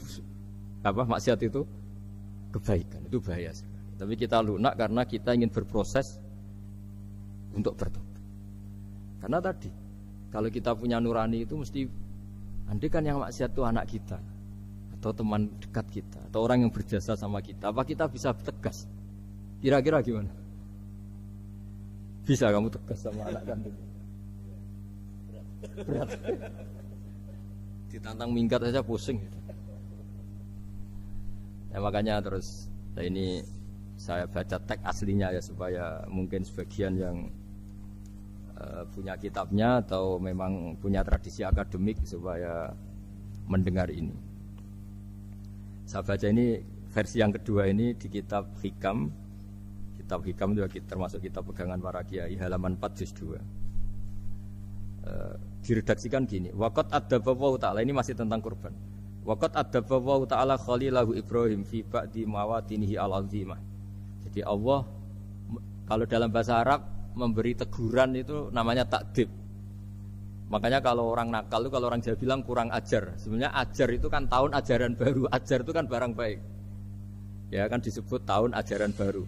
maksiat itu kebaikan, itu bahaya sekali. Tapi kita lunak karena kita ingin berproses untuk bertobat. Karena tadi, kalau kita punya nurani itu mesti, andai kan yang maksiat itu anak kita, atau teman dekat kita, atau orang yang berjasa sama kita, apa kita bisa tegas? Kira-kira gimana? Bisa kamu tegas sama anak kandung? Berat. Ditantang minggat saja pusing. Ya makanya terus, ini saya baca teks aslinya ya supaya mungkin sebagian yang punya kitabnya atau memang punya tradisi akademik supaya mendengar ini. Saya baca ini versi yang kedua ini di kitab Hikam. Kitab Hikam itu termasuk kitab pegangan para kiai, halaman 4 juz 2. Diredaksikan gini, waqat adzaballahu ta'ala, ini masih tentang kurban. Waqat adzaballahu ta'ala khalilahu Ibrahim fi ba'di mawatinihi al-azimah. Jadi Allah kalau dalam bahasa Arab memberi teguran itu namanya takdib. Makanya kalau orang nakal itu, kalau orang Jawa bilang kurang ajar. Sebenarnya ajar itu kan tahun ajaran baru. Ajar itu kan barang baik. Ya kan disebut tahun ajaran baru.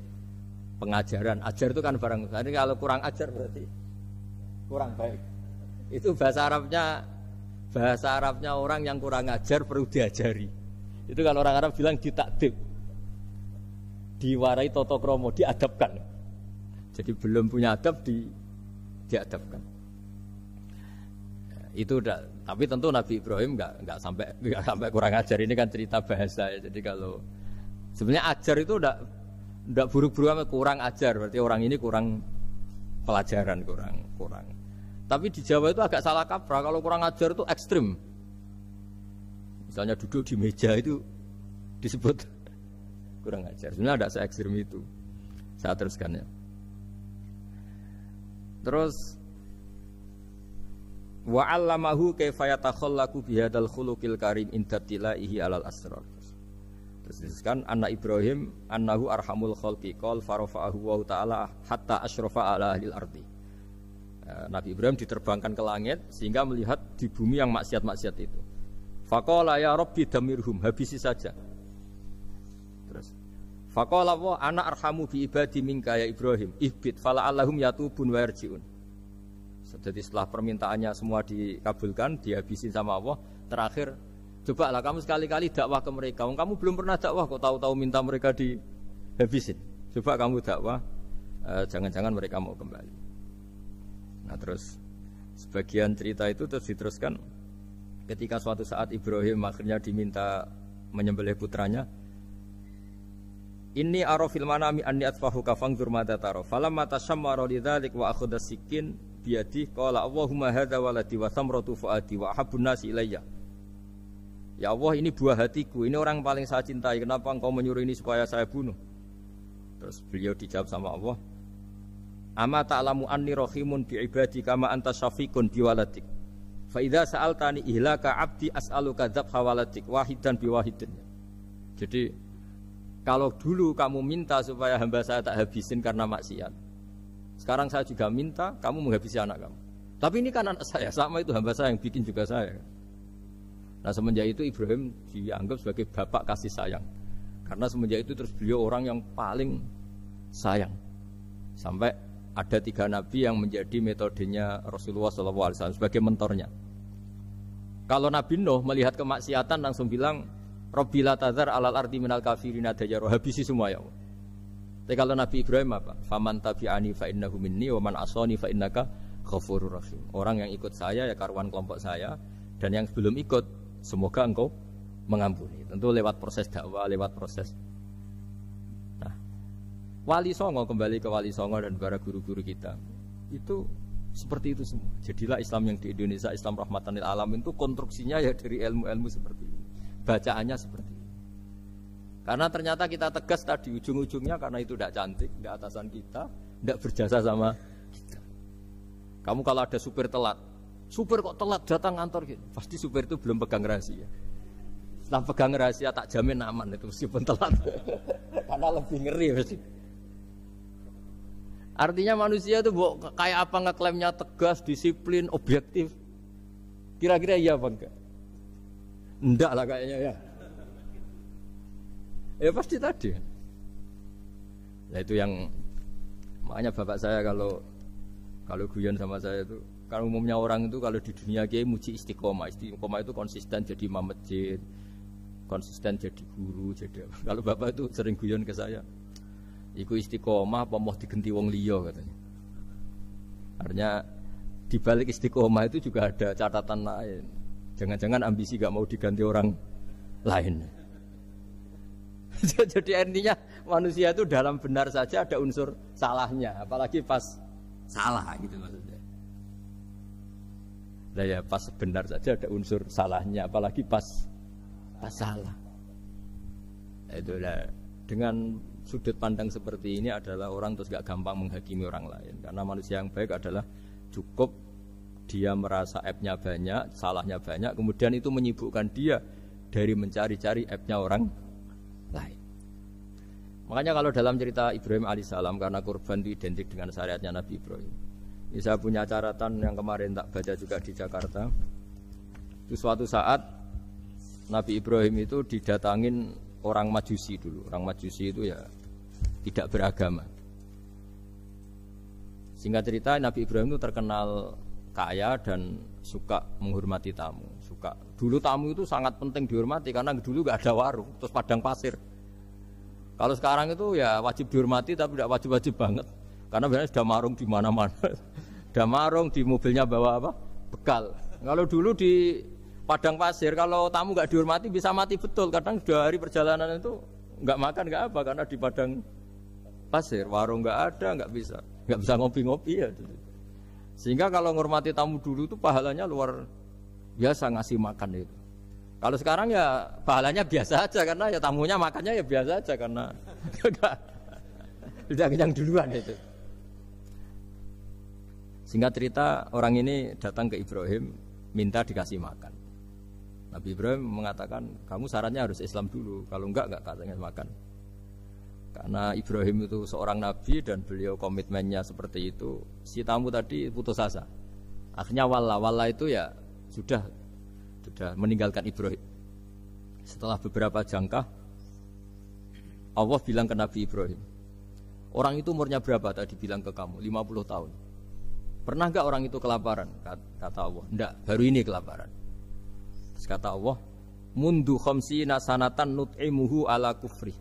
Pengajaran, ajar itu kan barang. Jadi kalau kurang ajar berarti kurang baik. Itu bahasa Arabnya orang yang kurang ajar perlu diajari. Itu kalau orang Arab bilang ditakdib. Diwarai toto kromo, diadabkan. Jadi belum punya adab diadabkan. Itu udah, tapi tentu Nabi Ibrahim nggak sampai kurang ajar. Ini kan cerita bahasa ya. Jadi kalau sebenarnya ajar itu udah buruk-buruk kurang ajar, berarti orang ini kurang pelajaran, kurang. Tapi di Jawa itu agak salah kaprah. Kalau kurang ajar itu ekstrim. Misalnya duduk di meja itu disebut kurang ajar. Sebenarnya ada se-ekstrim itu. Saya teruskan ya. Terus wa 'allamahu kaifa yatakhallaqu bihadzal khuluqil karim indatilaihi alal asrar. Terus kan anak Ibrahim annahu arhamul khalqi qol farafa'ahu wa ta'ala hatta asyrafa ala ahlil ardi. Nabi Ibrahim diterbangkan ke langit sehingga melihat di bumi yang maksiat-maksiat itu. Faqala ya rabbi damirhum, habisi saja. Terus faqala wa ana arhamu bi ibadi minka ya Ibrahim ihbit fala'allahum yatubun wa yarji'un. Jadi setelah permintaannya semua dikabulkan, dihabisin sama Allah, terakhir cobalah kamu sekali-kali dakwah ke mereka. Kamu belum pernah dakwah kok tahu-tahu minta mereka dihabisin. Coba kamu dakwah Jangan-jangan mereka mau kembali. Nah terus sebagian cerita itu terus diteruskan ketika suatu saat Ibrahim akhirnya diminta menyembelih putranya. Inni arafil manami anni atfahu kafang dzurmata taro. Falamma tashammara lidzalik wa akhadha sikin biyadi qala Allahumma hadza waladi wa samratu fuadi wa habbun nasi ilayya. Ya Allah, ini buah hatiku, ini orang paling saya cintai. Kenapa engkau menyuruh ini supaya saya bunuh? Terus beliau dijawab sama Allah, Ama ta'lamu anni rahimun bi ibadi kama anta syafiqun bi waladik. Fa idza sa'altani ihlaka 'abdi as'aluka dzabha waladik wahidan bi wahidin. Jadi kalau dulu kamu minta supaya hamba saya tak habisin karena maksiat, sekarang saya juga minta kamu menghabisi anak kamu. Tapi ini kan anak saya, sama itu hamba saya yang bikin juga saya. Nah semenjak itu Ibrahim dianggap sebagai bapak kasih sayang. Karena semenjak itu terus beliau orang yang paling sayang. Sampai ada 3 nabi yang menjadi metodenya Rasulullah SAW sebagai mentornya. Kalau Nabi Nuh melihat kemaksiatan langsung bilang, Rabbi la tadzar alal ardi minal kafirina dayyaru, habisi semua ya Allah. Tapi kalau Nabi Ibrahim apa? Faman tabi'ani fa innahu minni wa man asani fa innaka ghafurur rahim. Orang yang ikut saya ya karuan kelompok saya, dan yang belum ikut semoga engkau mengampuni. Tentu lewat proses dakwah, lewat proses. Nah, Wali Songo, kembali ke Wali Songo dan para guru-guru kita, itu seperti itu semua. Jadilah Islam yang di Indonesia, Islam rahmatan lil alamin itu konstruksinya ya dari ilmu-ilmu seperti ini. Bacaannya seperti ini. Karena ternyata kita tegas tadi ujung-ujungnya karena itu tidak cantik, tidak atasan kita, tidak berjasa sama kita. Kamu kalau ada supir telat, supir kok telat datang kantor gitu, pasti supir itu belum pegang rahasia. Setelah pegang rahasia tak jamin aman itu meskipun telat. Karena lebih ngeri pasti. Artinya manusia itu kayak apa ngeklaimnya tegas, disiplin, objektif. Kira-kira iya apa enggak? Enggak lah kayaknya ya. Ya pasti tadi. Nah itu yang makanya bapak saya kalau guyon sama saya itu, kalau umumnya orang itu kalau di dunia kiai muji istiqomah. Istiqomah itu konsisten jadi imam masjid, konsisten jadi guru, jadi apa. Kalau bapak itu sering guyon ke saya, iku istiqomah apa mau digenti wong liya katanya. Artinya di balik istiqomah itu juga ada catatan lain. Jangan-jangan ambisi gak mau diganti orang lain. Jadi intinya manusia itu dalam benar saja ada unsur salahnya, apalagi pas salah gitu maksudnya. Nah ya pas benar saja ada unsur salahnya, apalagi pas salah. Itulah dengan sudut pandang seperti ini adalah orang terus gak gampang menghakimi orang lain. Karena manusia yang baik adalah cukup dia merasa aibnya banyak, salahnya banyak, kemudian itu menyibukkan dia dari mencari-cari aibnya orang lain. Makanya kalau dalam cerita Ibrahim alaihissalam, karena kurban itu identik dengan syariatnya Nabi Ibrahim. Ini saya punya catatan yang kemarin tak baca juga di Jakarta. Itu suatu saat Nabi Ibrahim itu didatangin orang Majusi dulu. Orang Majusi itu ya tidak beragama. Singkat cerita Nabi Ibrahim itu terkenal kaya dan suka menghormati tamu. Dulu tamu itu sangat penting dihormati karena dulu nggak ada warung, terus padang pasir. Kalau sekarang itu ya wajib dihormati tapi tidak wajib-wajib banget. Karena biasanya sudah marung di mana-mana. Sudah marung di mobilnya bawa apa? Bekal. Kalau dulu di padang pasir kalau tamu nggak dihormati bisa mati betul. Kadang sudah hari perjalanan itu nggak makan nggak apa karena di padang pasir warung nggak ada, nggak bisa ngopi-ngopi ya. Sehingga kalau menghormati tamu dulu itu pahalanya luar biasa ngasih makan itu. Kalau sekarang ya pahalanya biasa aja karena ya tamunya makannya ya biasa aja karena sudah kenyang duluan itu. Singkat cerita orang ini datang ke Ibrahim minta dikasih makan. Nabi Ibrahim mengatakan kamu syaratnya harus Islam dulu, kalau enggak katanya makan. Karena Ibrahim itu seorang nabi dan beliau komitmennya seperti itu. Si tamu tadi putus asa. Akhirnya wala itu ya sudah meninggalkan Ibrahim. Setelah beberapa jangkah Allah bilang ke Nabi Ibrahim, orang itu umurnya berapa tadi bilang ke kamu? 50 tahun. Pernah enggak orang itu kelaparan? Kata Allah, enggak, baru ini kelaparan. Terus kata Allah, mundu khamsina sanatan nut'imuhu ala kufri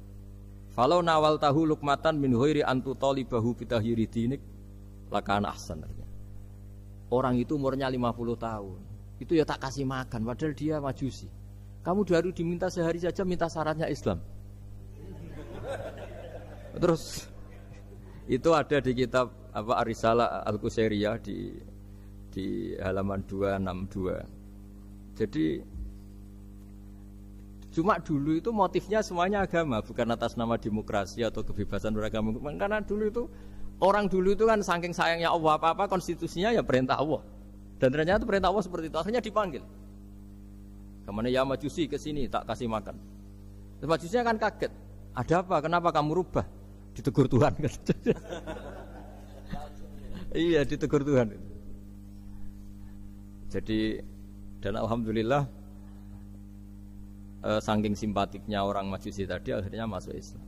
Falau nawal tahu lukmatan min ghairi antu talibahu bitahiri dinik lakana ahsan. Orang itu umurnya 50 tahun. Itu ya tak kasih makan padahal dia majusi. Kamu baru diminta sehari saja minta syaratnya Islam. Terus itu ada di kitab apa Ar-Risalah Al-Qusairiyah di halaman 262. Jadi cuma dulu itu motifnya semuanya agama, bukan atas nama demokrasi atau kebebasan beragama. Karena dulu itu orang dulu itu kan saking sayangnya Allah, apa-apa konstitusinya ya perintah Allah. Dan ternyata perintah Allah seperti itu. Akhirnya dipanggil. Kemana ya majusi ke sini tak kasih makan. Terus majusinya kan kaget. Ada apa? Kenapa kamu rubah? Ditegur Tuhan. Iya, ditegur Tuhan. Jadi dan alhamdulillah saking simpatiknya orang majusi tadi akhirnya masuk Islam.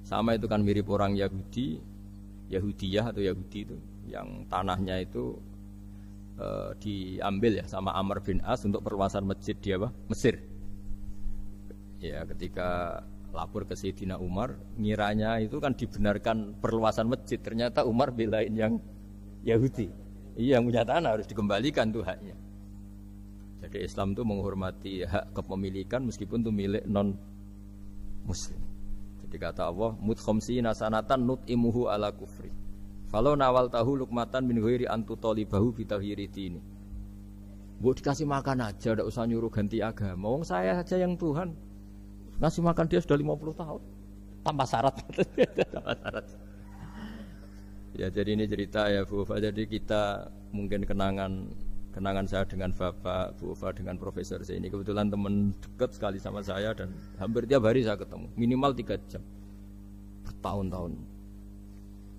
Sama itu kan mirip orang Yahudiyah atau Yahudi itu yang tanahnya itu diambil ya sama Amr bin As untuk perluasan masjid di apa? Mesir. Ya, ketika lapor ke Sayyidina Umar, ngiranya itu kan dibenarkan perluasan masjid, ternyata Umar belain yang Yahudi. Iya, yang punya tanah harus dikembalikan tuh haknya. Jadi Islam itu menghormati hak kepemilikan meskipun itu milik non muslim. Jadi kata Allah, mut khamsina sanatan nut'imuhu ala kufri. Falau nawal tahu lukmatan min ghairi antu talibahu bitahiri dini. Mbok dikasih makan aja, ndak usah nyuruh ganti agama. Wong saya saja yang Tuhan ngasih makan dia sudah 50 tahun tanpa syarat. Tanpa syarat. Ya jadi ini cerita ya Bu Ufa. Jadi kita mungkin kenangan saya dengan Bapak, Bu Ufa dengan Profesor saya ini kebetulan teman dekat sekali sama saya dan hampir tiap hari saya ketemu minimal 3 jam bertahun-tahun.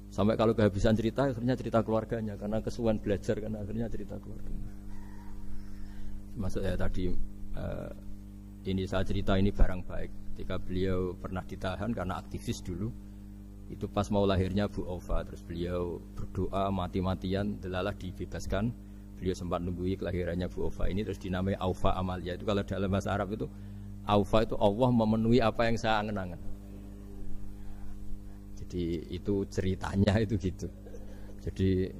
Sampai kalau kehabisan cerita akhirnya cerita keluarganya karena kesuwan belajar karena akhirnya cerita keluarganya. Maksud saya tadi ini saya cerita ini barang baik ketika beliau pernah ditahan karena aktivis dulu. Itu pas mau lahirnya Bu Aufa, terus beliau berdoa mati-matian delalah dibebaskan. Beliau sempat nunggui kelahirannya Bu Aufa ini terus dinamai Aufa Amalia. Itu kalau dalam bahasa Arab itu Aufa itu Allah memenuhi apa yang saya angen-angen. Jadi itu ceritanya itu gitu.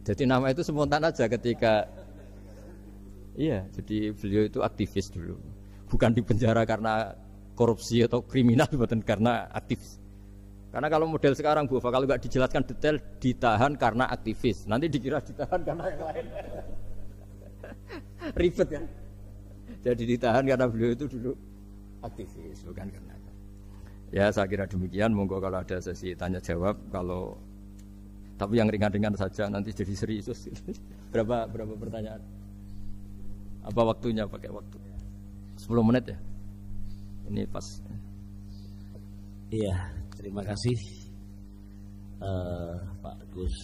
Jadi nama itu spontan aja ketika iya, jadi beliau itu aktivis dulu. Bukan dipenjara karena korupsi atau kriminal, bukan karena aktivis. Karena kalau model sekarang Bu Ufa, kalau nggak dijelaskan detail ditahan karena aktivis, nanti dikira ditahan karena yang lain. Ribet kan? Jadi ditahan karena beliau itu dulu aktivis, bukan karena itu. Ya saya kira demikian. Monggo kalau ada sesi tanya jawab, kalau tapi yang ringan-ringan saja nanti jadi serius. Berapa pertanyaan? Apa waktunya? Pakai waktu 10 menit ya. Ini pas. Iya, terima kasih Pak Gus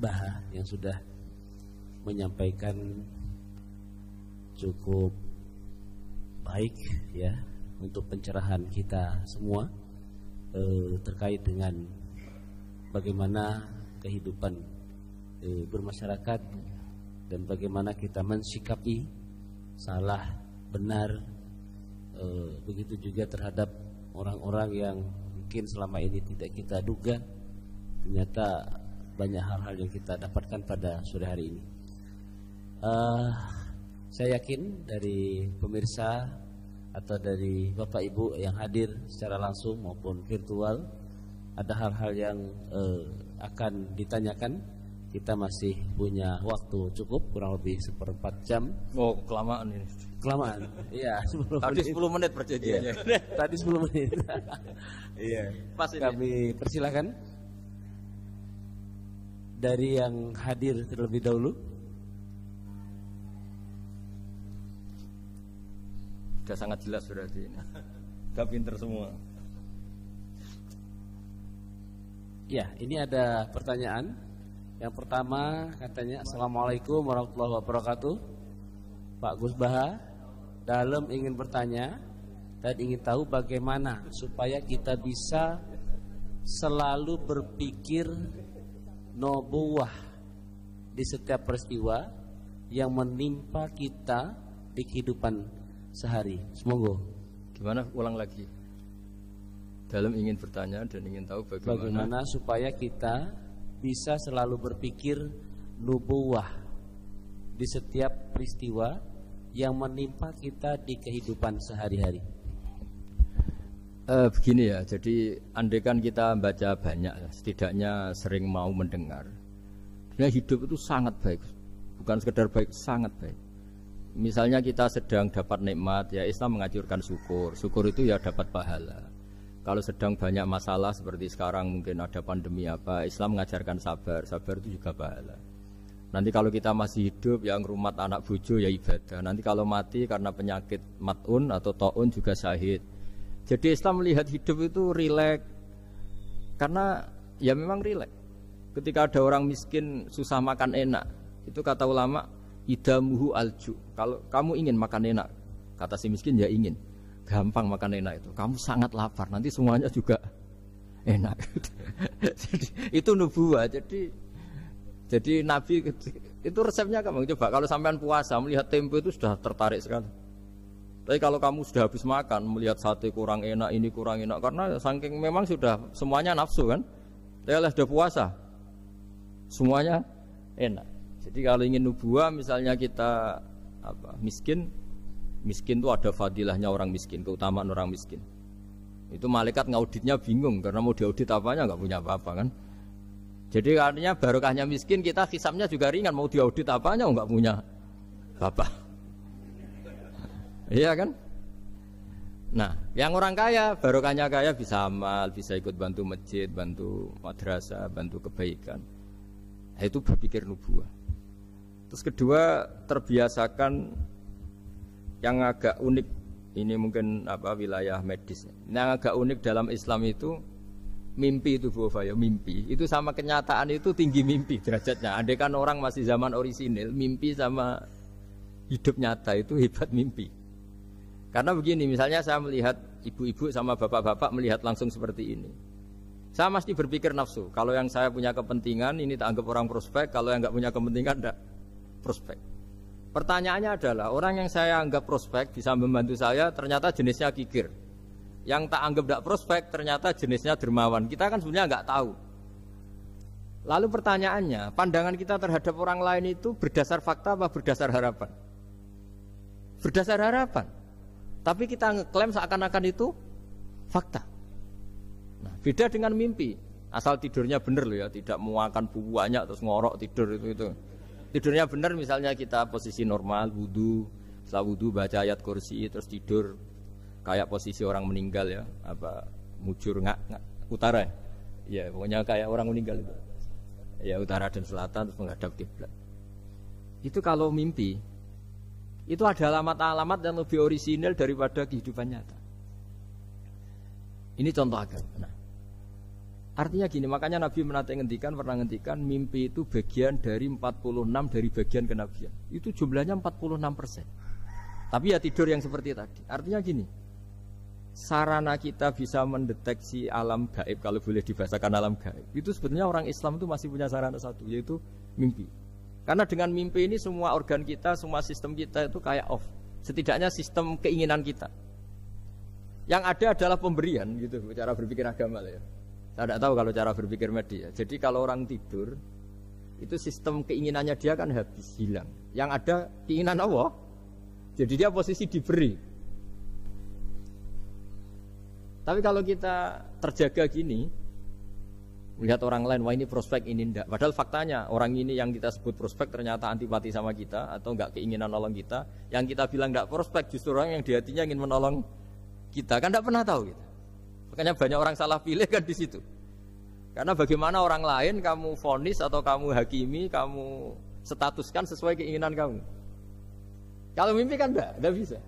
Baha yang sudah menyampaikan cukup baik ya untuk pencerahan kita semua terkait dengan bagaimana kehidupan bermasyarakat dan bagaimana kita mensikapi salah benar, begitu juga terhadap orang-orang yang mungkin selama ini tidak kita duga, ternyata banyak hal-hal yang kita dapatkan pada sore hari ini. Saya yakin dari pemirsa atau dari Bapak Ibu yang hadir secara langsung maupun virtual ada hal-hal yang akan ditanyakan. Kita masih punya waktu cukup kurang lebih 1/4 jam. Oh, kelamaan ini. Kelamaan. Iya, tadi 10 menit perjanjiannya. Iya. Tadi 10 menit. Iya. Pas ini. Kami persilakan dari yang hadir terlebih dahulu. Sudah sangat jelas berarti ini. Sudah pinter semua. Ya, ini ada pertanyaan. Yang pertama katanya, Assalamualaikum warahmatullahi wabarakatuh. Pak Gus Baha, dalam ingin bertanya dan ingin tahu bagaimana supaya kita bisa selalu berpikir nubuwah di setiap peristiwa yang menimpa kita di kehidupan sehari. Semoga. Gimana? Ulang lagi. dalam ingin bertanya dan ingin tahu bagaimana supaya kita bisa selalu berpikir nubuwah di setiap peristiwa yang menimpa kita di kehidupan sehari-hari. Begini ya, jadi andaikan kita baca banyak, setidaknya sering mau mendengar. Sebenarnya hidup itu sangat baik, bukan sekedar baik, sangat baik. Misalnya kita sedang dapat nikmat, ya Islam menganjurkan syukur. Syukur itu ya dapat pahala. Kalau sedang banyak masalah seperti sekarang mungkin ada pandemi apa, Islam mengajarkan sabar. Sabar itu juga pahala. Nanti kalau kita masih hidup yang rumat anak bojo ya ibadah. Nanti kalau mati karena penyakit mat'un atau ta'un juga syahid. Jadi Islam melihat hidup itu rileks. Karena ya memang rileks. Ketika ada orang miskin susah makan enak, itu kata ulama idamuhu alju. Kalau kamu ingin makan enak, kata si miskin ya ingin, gampang makan enak itu. Kamu sangat lapar, nanti semuanya juga enak. Jadi, itu nubuwah. Jadi Nabi itu resepnya kamu coba. Kalau sampean puasa melihat tempe itu sudah tertarik sekali. Tapi kalau kamu sudah habis makan melihat sate kurang enak, ini kurang enak, karena saking memang sudah semuanya nafsu kan. Tapi kalau sudah puasa semuanya enak. Jadi kalau ingin nubuah misalnya kita miskin itu ada fadilahnya orang miskin, keutamaan orang miskin. Itu malaikat ngauditnya bingung karena mau diaudit apanya nggak punya apa-apa kan. Jadi artinya barokahnya miskin kita hisabnya juga ringan, mau diaudit apanya nggak punya bapak. Iya kan? Nah, yang orang kaya barokahnya kaya bisa amal, bisa ikut bantu masjid, bantu madrasah, bantu kebaikan. Nah, itu berpikir nubuah. Terus kedua, terbiasakan yang agak unik, ini mungkin wilayah medis. Yang agak unik dalam Islam itu mimpi itu Bu Faya, mimpi. Itu sama kenyataan itu tinggi mimpi derajatnya. Andai kan orang masih zaman orisinil, mimpi sama hidup nyata itu hebat mimpi. Karena begini, misalnya saya melihat ibu-ibu sama bapak-bapak melihat langsung seperti ini. Saya mesti berpikir nafsu. Kalau yang saya punya kepentingan ini tak anggap orang prospek, kalau yang enggak punya kepentingan enggak prospek. Pertanyaannya adalah orang yang saya anggap prospek bisa membantu saya ternyata jenisnya kikir. Yang tak anggap tidak prospek ternyata jenisnya dermawan. Kita kan sebenarnya enggak tahu. Lalu pertanyaannya, pandangan kita terhadap orang lain itu berdasar fakta apa berdasar harapan? Berdasar harapan. Tapi kita ngeklaim seakan-akan itu fakta. Nah, beda dengan mimpi. Asal tidurnya benar loh ya, tidak makan banyak terus ngorok tidur itu. Tidurnya benar misalnya kita posisi normal, wudu, setelah wudu baca ayat kursi terus tidur kayak posisi orang meninggal ya, mujur utara ya. Ya, pokoknya kayak orang meninggal itu. Ya, utara dan selatan terus menghadap kiblat. Itu kalau mimpi. Itu ada alamat-alamat yang lebih orisinal daripada kehidupan nyata. Ini contoh agama. Nah, artinya gini, makanya Nabi pernah ngendikan mimpi itu bagian dari 46 dari bagian kenabian. Itu jumlahnya 46%. Tapi ya tidur yang seperti tadi. Artinya gini, sarana kita bisa mendeteksi alam gaib, kalau boleh dibahasakan alam gaib, itu sebetulnya orang Islam itu masih punya sarana satu, yaitu mimpi. Karena dengan mimpi ini semua organ kita, semua sistem kita itu kayak off. Setidaknya sistem keinginan kita. Yang ada adalah pemberian gitu, cara berpikir agama ya. Saya tidak tahu kalau cara berpikir media. Jadi kalau orang tidur, itu sistem keinginannya dia kan habis, hilang. Yang ada keinginan Allah. Jadi dia posisi diberi. Tapi kalau kita terjaga gini, melihat orang lain, wah ini prospek, ini enggak. Padahal faktanya orang ini yang kita sebut prospek ternyata antipati sama kita atau enggak keinginan nolong kita. Yang kita bilang enggak prospek justru orang yang di hatinya ingin menolong kita. Kan enggak pernah tahu kita. Makanya banyak orang salah pilih kan di situ. Karena bagaimana orang lain kamu vonis atau kamu hakimi, kamu statuskan sesuai keinginan kamu. Kalau mimpi kan enggak bisa.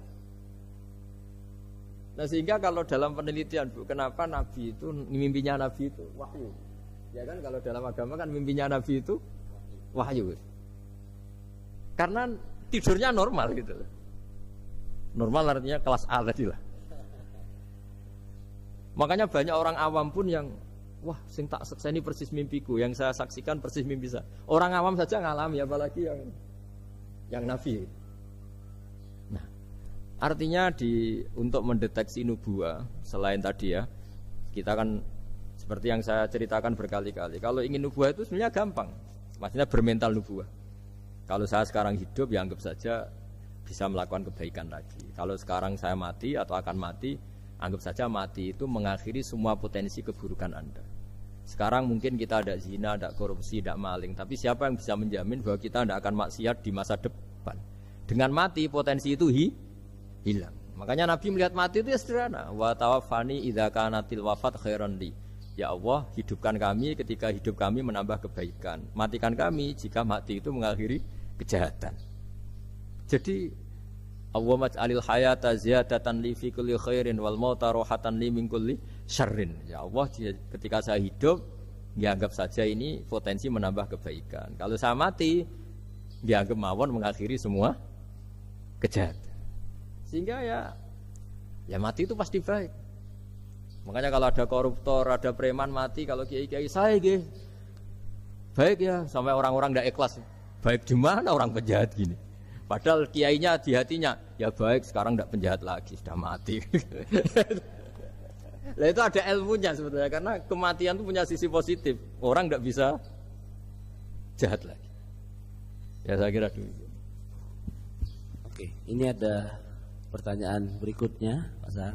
Nah sehingga kalau dalam penelitian Bu, kenapa Nabi itu, mimpinya Nabi itu wahyu. Ya kan kalau dalam agama kan mimpinya Nabi itu wahyu. Karena tidurnya normal gitu. Normal artinya kelas A tadi lah. Makanya banyak orang awam pun yang wah sing tak sekseni persis mimpiku, yang saya saksikan persis mimpi saya. Orang awam saja ngalami apalagi yang Nabi. Nah, artinya untuk mendeteksi nubuah selain tadi ya Kita kan seperti yang saya ceritakan berkali-kali. Kalau ingin nubuah itu sebenarnya gampang. Maksudnya bermental nubuah. Kalau saya sekarang hidup, ya anggap saja bisa melakukan kebaikan lagi. Kalau sekarang saya mati atau akan mati, anggap saja mati itu mengakhiri semua potensi keburukan Anda. Sekarang mungkin kita ada zina, ada korupsi, ada maling. Tapi siapa yang bisa menjamin bahwa kita tidak akan maksiat di masa depan? Dengan mati, potensi itu hilang. Makanya Nabi melihat mati itu ya sederhana. Wa tawaffani idza kanatil wafat khairan li. Ya Allah, hidupkan kami ketika hidup kami menambah kebaikan. Matikan kami jika mati itu mengakhiri kejahatan. Jadi Allah maj'alil hayata ziyadatan li fi kulli khairin wal mauta rohatan li min kulli syarrin. Ya Allah, ketika saya hidup, dianggap saja ini potensi menambah kebaikan. Kalau saya mati, dianggap mawon mengakhiri semua kejahatan. Sehingga ya mati itu pasti baik. Makanya kalau ada koruptor, ada preman mati, kalau kiai-kiai saya baik ya, sampai orang-orang tidak ikhlas. Baik di mana orang penjahat gini? Padahal kiainya di hatinya, ya baik sekarang tidak penjahat lagi, sudah mati. Nah itu ada ilmunya sebetulnya, karena kematian itu punya sisi positif. Orang tidak bisa jahat lagi. Ya saya kira dulu. Oke, ini ada pertanyaan berikutnya, Pak Sa.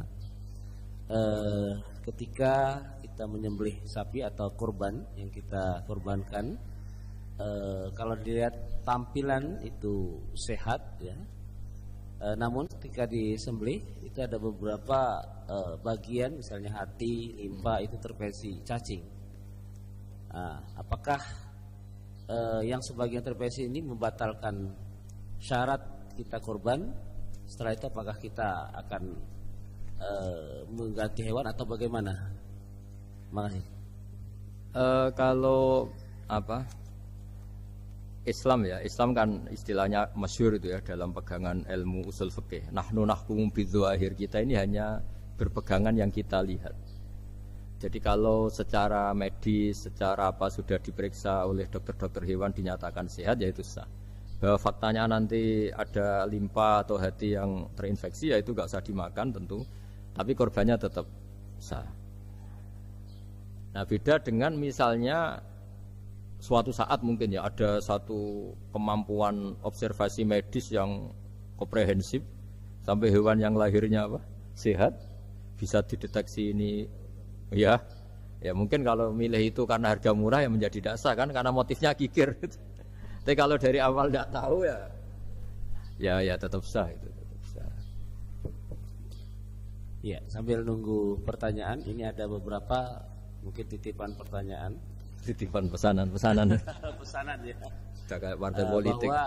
Ketika kita menyembelih sapi atau kurban yang kita kurbankan, kalau dilihat tampilan itu sehat ya, namun ketika disembelih itu ada beberapa bagian, misalnya hati, limpa itu terpesi cacing. Apakah yang sebagian terpesi ini membatalkan syarat kita kurban? Setelah itu apakah kita akan mengganti hewan atau bagaimana? Makasih. Kalau Islam ya, Islam kan istilahnya masyhur itu ya dalam pegangan ilmu usul fikih. Nahnu nahkumu bidzahir, kita ini hanya berpegangan yang kita lihat. Jadi kalau secara medis, secara apa sudah diperiksa oleh dokter-dokter hewan dinyatakan sehat, ya itu sah. Bahwa faktanya nanti ada limpa atau hati yang terinfeksi, ya itu nggak usah dimakan tentu, tapi korbannya tetap sah. Nah beda dengan misalnya suatu saat mungkin ya ada satu kemampuan observasi medis yang komprehensif sampai hewan yang lahirnya sehat bisa dideteksi ini ya mungkin kalau milih itu karena harga murah ya menjadi dasar kan, karena motifnya kikir. Tapi kalau dari awal tidak tahu ya tetap sah itu, tetap sah. Ya, sambil nunggu pertanyaan, ini ada beberapa mungkin titipan pertanyaan. Titipan pesanan pesanan ya. Sudah kayak partai politik. Bahwa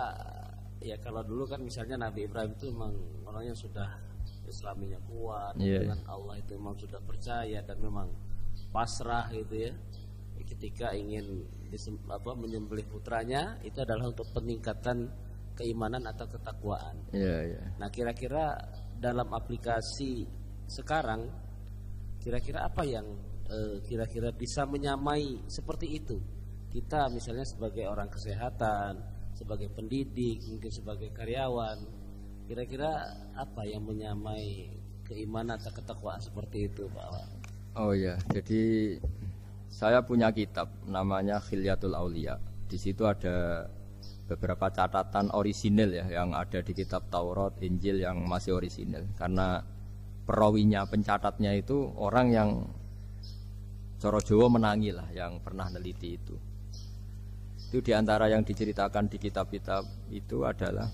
ya kalau dulu kan misalnya Nabi Ibrahim itu memang orangnya sudah Islaminya kuat, dengan Allah itu memang sudah percaya dan memang pasrah gitu ya. Ketika ingin menyembelih putranya itu adalah untuk peningkatan keimanan atau ketakwaan. Nah kira-kira dalam aplikasi sekarang kira-kira apa yang kira-kira bisa menyamai seperti itu? Kita misalnya sebagai orang kesehatan, sebagai pendidik, mungkin sebagai karyawan, kira-kira apa yang menyamai keimanan atau ketakwaan seperti itu, Pak? Oh ya, jadi saya punya kitab namanya Khilyatul Aulia. Di situ ada beberapa catatan orisinil ya yang ada di kitab Taurat, Injil yang masih orisinil. Karena perawinya, pencatatnya itu orang yang Coro Jawa menangi lah, yang pernah neliti itu. Itu diantara yang diceritakan di kitab-kitab itu adalah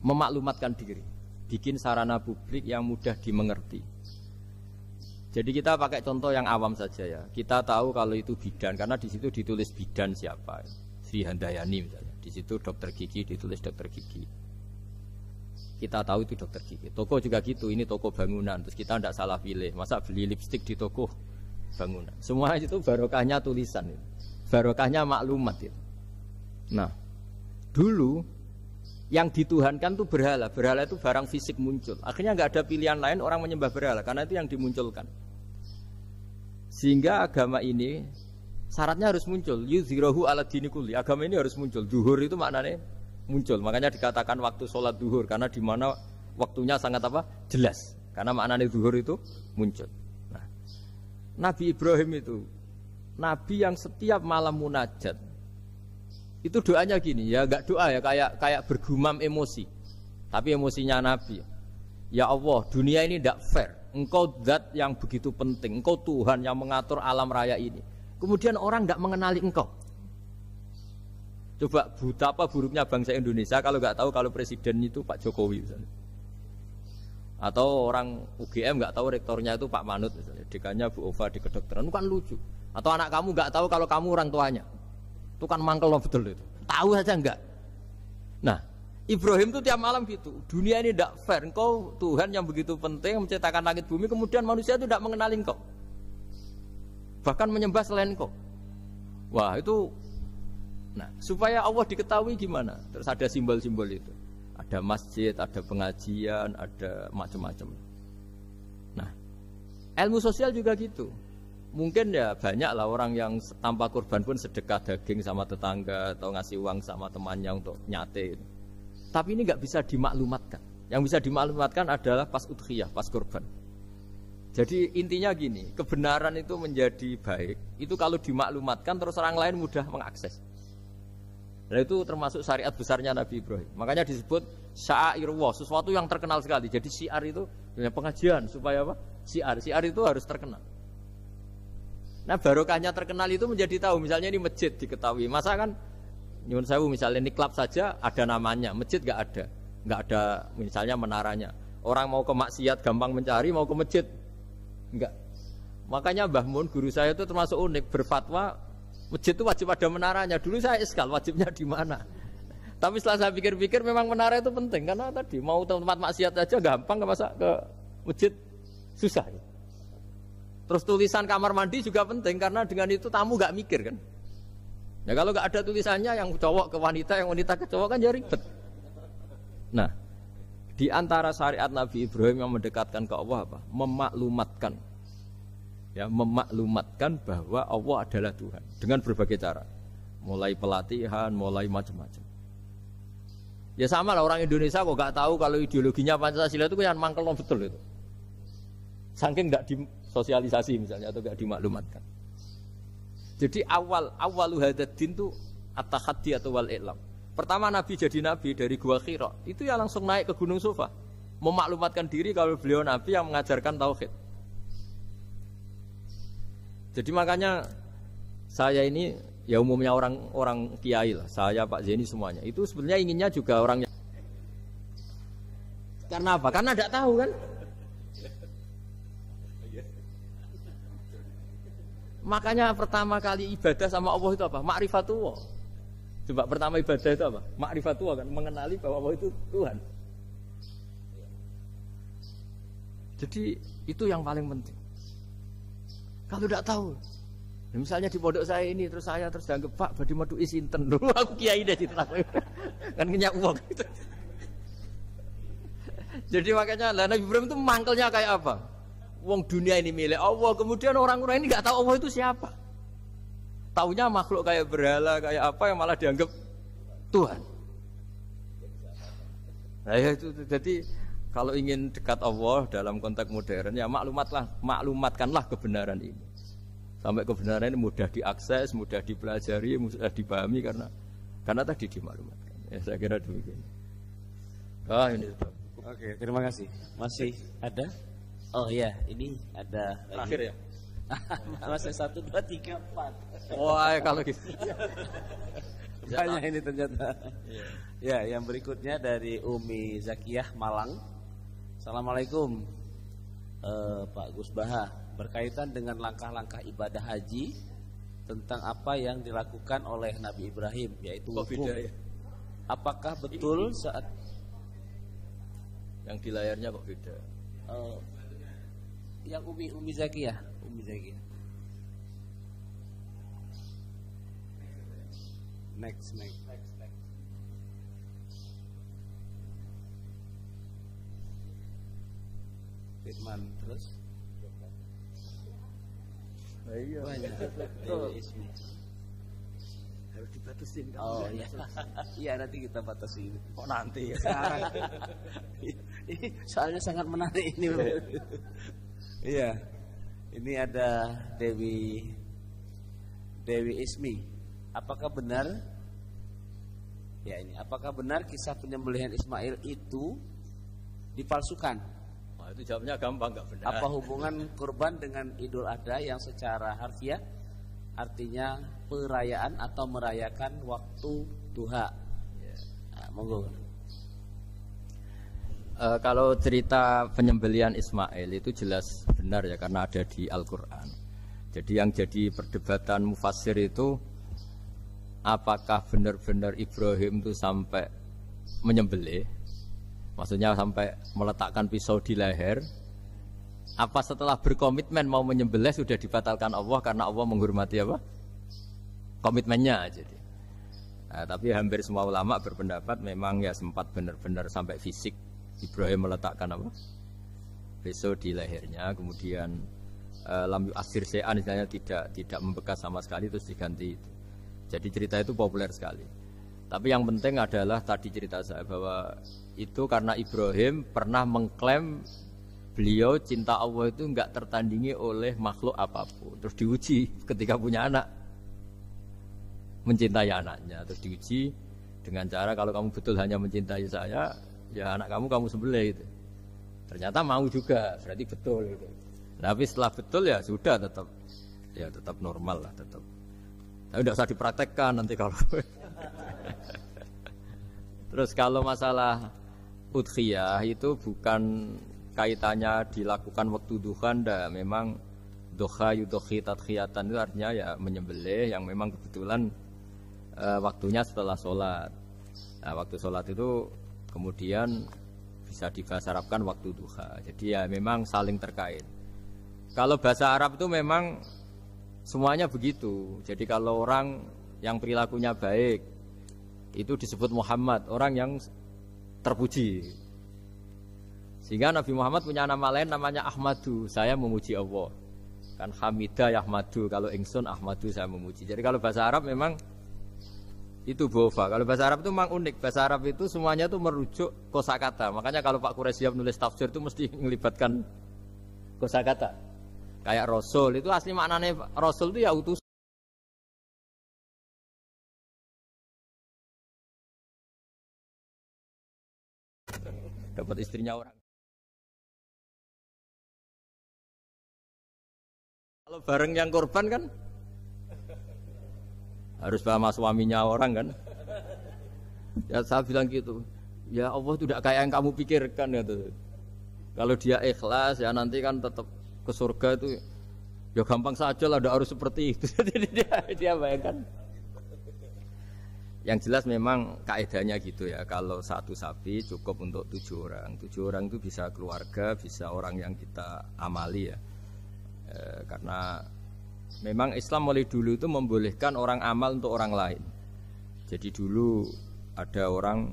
memaklumatkan diri, bikin sarana publik yang mudah dimengerti. Jadi kita pakai contoh yang awam saja ya. Kita tahu kalau itu bidan karena di situ ditulis bidan siapa, Sri Handayani misalnya. Di situ dokter gigi ditulis dokter gigi. Kita tahu itu dokter gigi. Toko juga gitu, ini toko bangunan. Terus kita tidak salah pilih. Masa beli lipstik di toko bangunan? Semua itu barokahnya tulisan, barokahnya maklumat itu. Nah, dulu yang dituhankan itu berhala. Berhala itu barang fisik muncul. Akhirnya nggak ada pilihan lain orang menyembah berhala karena itu yang dimunculkan. Sehingga agama ini syaratnya harus muncul. Yuzhirahu ala dini kulli. Agama ini harus muncul. Zuhur itu maknanya muncul. Makanya dikatakan waktu sholat zuhur karena di mana waktunya sangat jelas. Karena maknanya zuhur itu muncul. Nah, Nabi Ibrahim itu nabi yang setiap malam munajat. Itu doanya gini, ya enggak doa ya, kayak bergumam emosi. Tapi emosinya Nabi. Ya Allah, dunia ini tidak fair. Engkau zat yang begitu penting, engkau Tuhan yang mengatur alam raya ini. Kemudian orang tidak mengenali engkau. Coba betapa buruknya bangsa Indonesia kalau nggak tahu kalau presiden itu Pak Jokowi misalnya. Atau orang UGM nggak tahu rektornya itu Pak Manut misalnya, dekannya Bu Ova di kedokteran, itu kan lucu. Atau anak kamu nggak tahu kalau kamu orang tuanya. Itu kan mangkel loh betul itu. Tahu saja enggak. Nah, Ibrahim itu tiap malam gitu. Dunia ini tidak fair. Engkau Tuhan yang begitu penting menciptakan langit bumi, kemudian manusia itu tidak mengenali engkau. Bahkan menyembah selain engkau. Wah, itu nah, supaya Allah diketahui gimana? Terus ada simbol-simbol itu. Ada masjid, ada pengajian, ada macam-macam. Nah, ilmu sosial juga gitu. Mungkin ya banyak lah orang yang tanpa kurban pun sedekah daging sama tetangga atau ngasih uang sama temannya untuk nyate. Tapi ini nggak bisa dimaklumatkan. Yang bisa dimaklumatkan adalah pas udhiyah, pas kurban. Jadi intinya gini, kebenaran itu menjadi baik. Itu kalau dimaklumatkan terus orang lain mudah mengakses. Dan itu termasuk syariat besarnya Nabi Ibrahim. Makanya disebut sya'irullah, sesuatu yang terkenal sekali. Jadi syiar itu pengajian supaya apa? Syiar itu harus terkenal. Nah barokahnya terkenal itu menjadi tahu. Misalnya ini masjid diketahui. Masa kan nyuwun sewu misalnya ini klub saja ada namanya, masjid nggak ada misalnya menaranya. Orang mau ke maksiat gampang mencari, mau ke masjid enggak. Makanya Mbah Mun guru saya itu termasuk unik, berfatwa masjid itu wajib ada menaranya. Dulu saya iskal wajibnya di mana. Tapi setelah saya pikir-pikir memang menara itu penting karena tadi mau tempat maksiat aja gampang, masa ke masjid susah. Terus tulisan kamar mandi juga penting karena dengan itu tamu gak mikir kan. Ya kalau gak ada tulisannya yang cowok ke wanita, yang wanita ke cowok kan ya ribet. Nah, di antara syariat Nabi Ibrahim yang mendekatkan ke Allah apa? Memaklumatkan. Ya, memaklumatkan bahwa Allah adalah Tuhan dengan berbagai cara. Mulai pelatihan, mulai macam-macam. Ya sama lah orang Indonesia kok gak tahu kalau ideologinya Pancasila itu kan mangkel betul itu. Saking gak disosialisasi misalnya atau gak dimaklumatkan. Jadi awalu hadaddin itu at-tahaddi atau wal i'lam. Pertama Nabi jadi Nabi dari Gua Hira, itu ya langsung naik ke Gunung Sofa, memaklumatkan diri kalau beliau Nabi yang mengajarkan tauhid. Jadi makanya saya ini ya umumnya orang kiai lah, saya Pak Zeni semuanya itu sebenarnya inginnya juga orangnya. Karena apa? Karena tidak tahu kan. Makanya pertama kali ibadah sama Allah itu apa? Ma'rifatullah. Coba pertama ibadah itu apa? Ma'rifatullah kan, mengenali bahwa Allah itu Tuhan. Jadi itu yang paling penting. Kalau tidak tahu, ya misalnya di pondok saya ini terus dianggap Pak badhe metu sinten lho, aku kiai deh ditakoni. Kan ngenyak uang gitu. Jadi makanya Nabi Ibrahim itu mangkelnya kayak apa? Wong dunia ini milik Allah, kemudian orang-orang ini nggak tahu Allah itu siapa. Taunya makhluk kayak berhala, kayak apa yang malah dianggap Tuhan. Nah ya itu jadi kalau ingin dekat Allah dalam konteks modern ya maklumatkanlah kebenaran ini. Sampai kebenaran ini mudah diakses, mudah dipelajari, mudah dipahami karena tadi dimaklumatkan. Ya saya kira demikian. Ini sudah. Oke, terima kasih. Masih ada? Oh ya, ini ada terakhir ya. Masih 1, 2, 3, 4. Wah, kalau gitu. Banyak ini ternyata. Ya, yang berikutnya dari Umi Zakiyah Malang. Assalamualaikum Pak Gus Baha. Berkaitan dengan langkah-langkah ibadah haji tentang apa yang dilakukan oleh Nabi Ibrahim, yaitu wukuf. Ya? Apakah betul saat yang di layarnya kok beda? Yang Umi Zakiyah. Next. Firman terus. Iya. Harus dibatasin kan? Oh iya. Iya nanti kita batasi. Kok nanti ya? Soalnya sangat menarik ini. Iya. Ini ada Dewi Ismi. Apakah benar? Ya ini, apakah benar kisah penyembelihan Ismail itu dipalsukan? Nah, itu jawabnya gampang, nggak benar. Apa hubungan kurban dengan Idul Adha yang secara harfiah artinya perayaan atau merayakan waktu duha? Nah, monggo. Kalau cerita penyembelihan Ismail itu jelas benar ya, karena ada di Al-Quran. Jadi yang jadi perdebatan mufassir itu apakah benar-benar Ibrahim itu sampai menyembelih, maksudnya sampai meletakkan pisau di leher, apa setelah berkomitmen mau menyembelih sudah dibatalkan Allah karena Allah menghormati apa? Komitmennya. Jadi tapi hampir semua ulama berpendapat memang ya sempat benar-benar sampai fisik Ibrahim meletakkan apa? Pisau di lehernya, kemudian lam yu'assir syai'an, misalnya tidak membekas sama sekali terus diganti itu. Jadi cerita itu populer sekali. Tapi yang penting adalah tadi cerita saya bahwa itu karena Ibrahim pernah mengklaim beliau cinta Allah itu enggak tertandingi oleh makhluk apapun. Terus diuji ketika punya anak, mencintai anaknya. Terus diuji dengan cara kalau kamu betul hanya mencintai saya, ya anak kamu sembelih itu. Ternyata mau juga, berarti betul gitu. Tapi setelah betul ya sudah tetap normal lah tetap. Tapi tidak usah dipraktekkan nanti kalau. Terus kalau masalah udhiyah itu bukan kaitannya dilakukan waktu duha, ndak. Memang duha yudhi tadkhiyatan itu artinya ya menyembelih yang memang kebetulan waktunya setelah sholat. Nah, waktu sholat itu kemudian bisa dibahas Arabkan waktu duha. Jadi ya memang saling terkait. Kalau bahasa Arab itu memang semuanya begitu. Jadi kalau orang yang perilakunya baik itu disebut Muhammad, orang yang terpuji. Sehingga Nabi Muhammad punya nama lain namanya Ahmadu, saya memuji Allah. Kan Hamidah Yahmadu, kalau ingsun Ahmadu saya memuji. Jadi kalau bahasa Arab memang itu bofa. Kalau bahasa Arab itu memang unik. Bahasa Arab itu semuanya itu merujuk kosakata. Makanya kalau Pak Quraisyah menulis tafsir itu mesti melibatkan kosakata. Kayak Rasul itu asli maknanya Rasul itu ya utus. Dapat istrinya orang. Kalau bareng yang korban kan harus sama suaminya orang kan. Ya saya bilang gitu. Ya Allah itu tidak kayak yang kamu pikirkan gitu. Kalau dia ikhlas ya nanti kan tetap ke surga itu ya gampang saja lah, harus seperti itu. Jadi dia bayangkan. Yang jelas memang kaedahnya gitu ya. Kalau satu sapi cukup untuk 7 orang. 7 orang itu bisa keluarga, bisa orang yang kita amali ya. Karena memang Islam mulai dulu itu membolehkan orang amal untuk orang lain. Jadi dulu ada orang,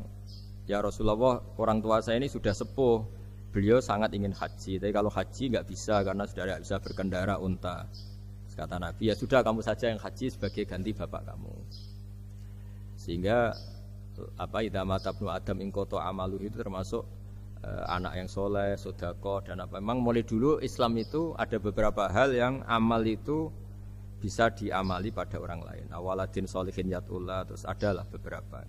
ya Rasulullah, orang tua saya ini sudah sepuh. Beliau sangat ingin haji, tapi kalau haji nggak bisa karena sudah tidak bisa berkendara unta. Kata Nabi, ya sudah kamu saja yang haji sebagai ganti bapak kamu. Sehingga idza mata ibnu Adam in qata amalu itu termasuk anak yang soleh, sedekah dan apa. Memang mulai dulu Islam itu ada beberapa hal yang amal itu bisa diamali pada orang lain. Awaladin sholihin yatullah, terus adalah beberapa.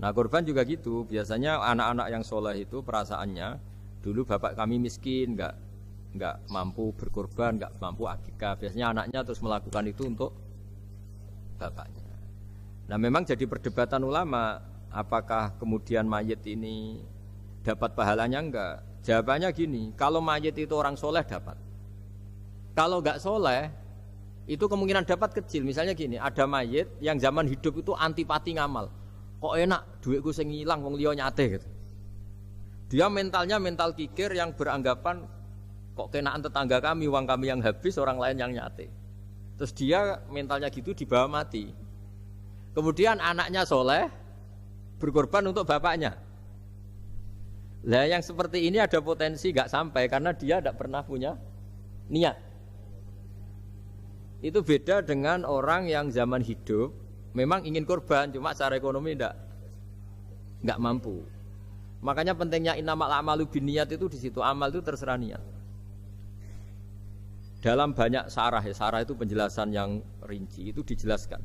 Nah korban juga gitu. Biasanya anak-anak yang soleh itu perasaannya dulu bapak kami miskin, nggak mampu berkorban, nggak mampu akikah. Biasanya anaknya terus melakukan itu untuk bapaknya. Nah memang jadi perdebatan ulama, apakah kemudian mayit ini dapat pahalanya enggak? Jawabannya gini, kalau mayit itu orang soleh dapat. Kalau nggak soleh, itu kemungkinan dapat kecil. Misalnya gini, ada mayit yang zaman hidup itu antipati ngamal. Kok enak, duitku sing ilang wong liya nyate gitu. Dia mentalnya mental kikir yang beranggapan kok kenaan tetangga kami, uang kami yang habis, orang lain yang nyate. Terus dia mentalnya gitu dibawa mati. Kemudian anaknya soleh berkorban untuk bapaknya. Lah yang seperti ini ada potensi gak sampai karena dia tidak pernah punya niat. Itu beda dengan orang yang zaman hidup memang ingin korban, cuma secara ekonomi nggak mampu. Makanya pentingnya innamal a'malu binniyat itu di situ. Amal itu terserah niat. dalam banyak sarah, ya, sarah itu penjelasan yang rinci, itu dijelaskan.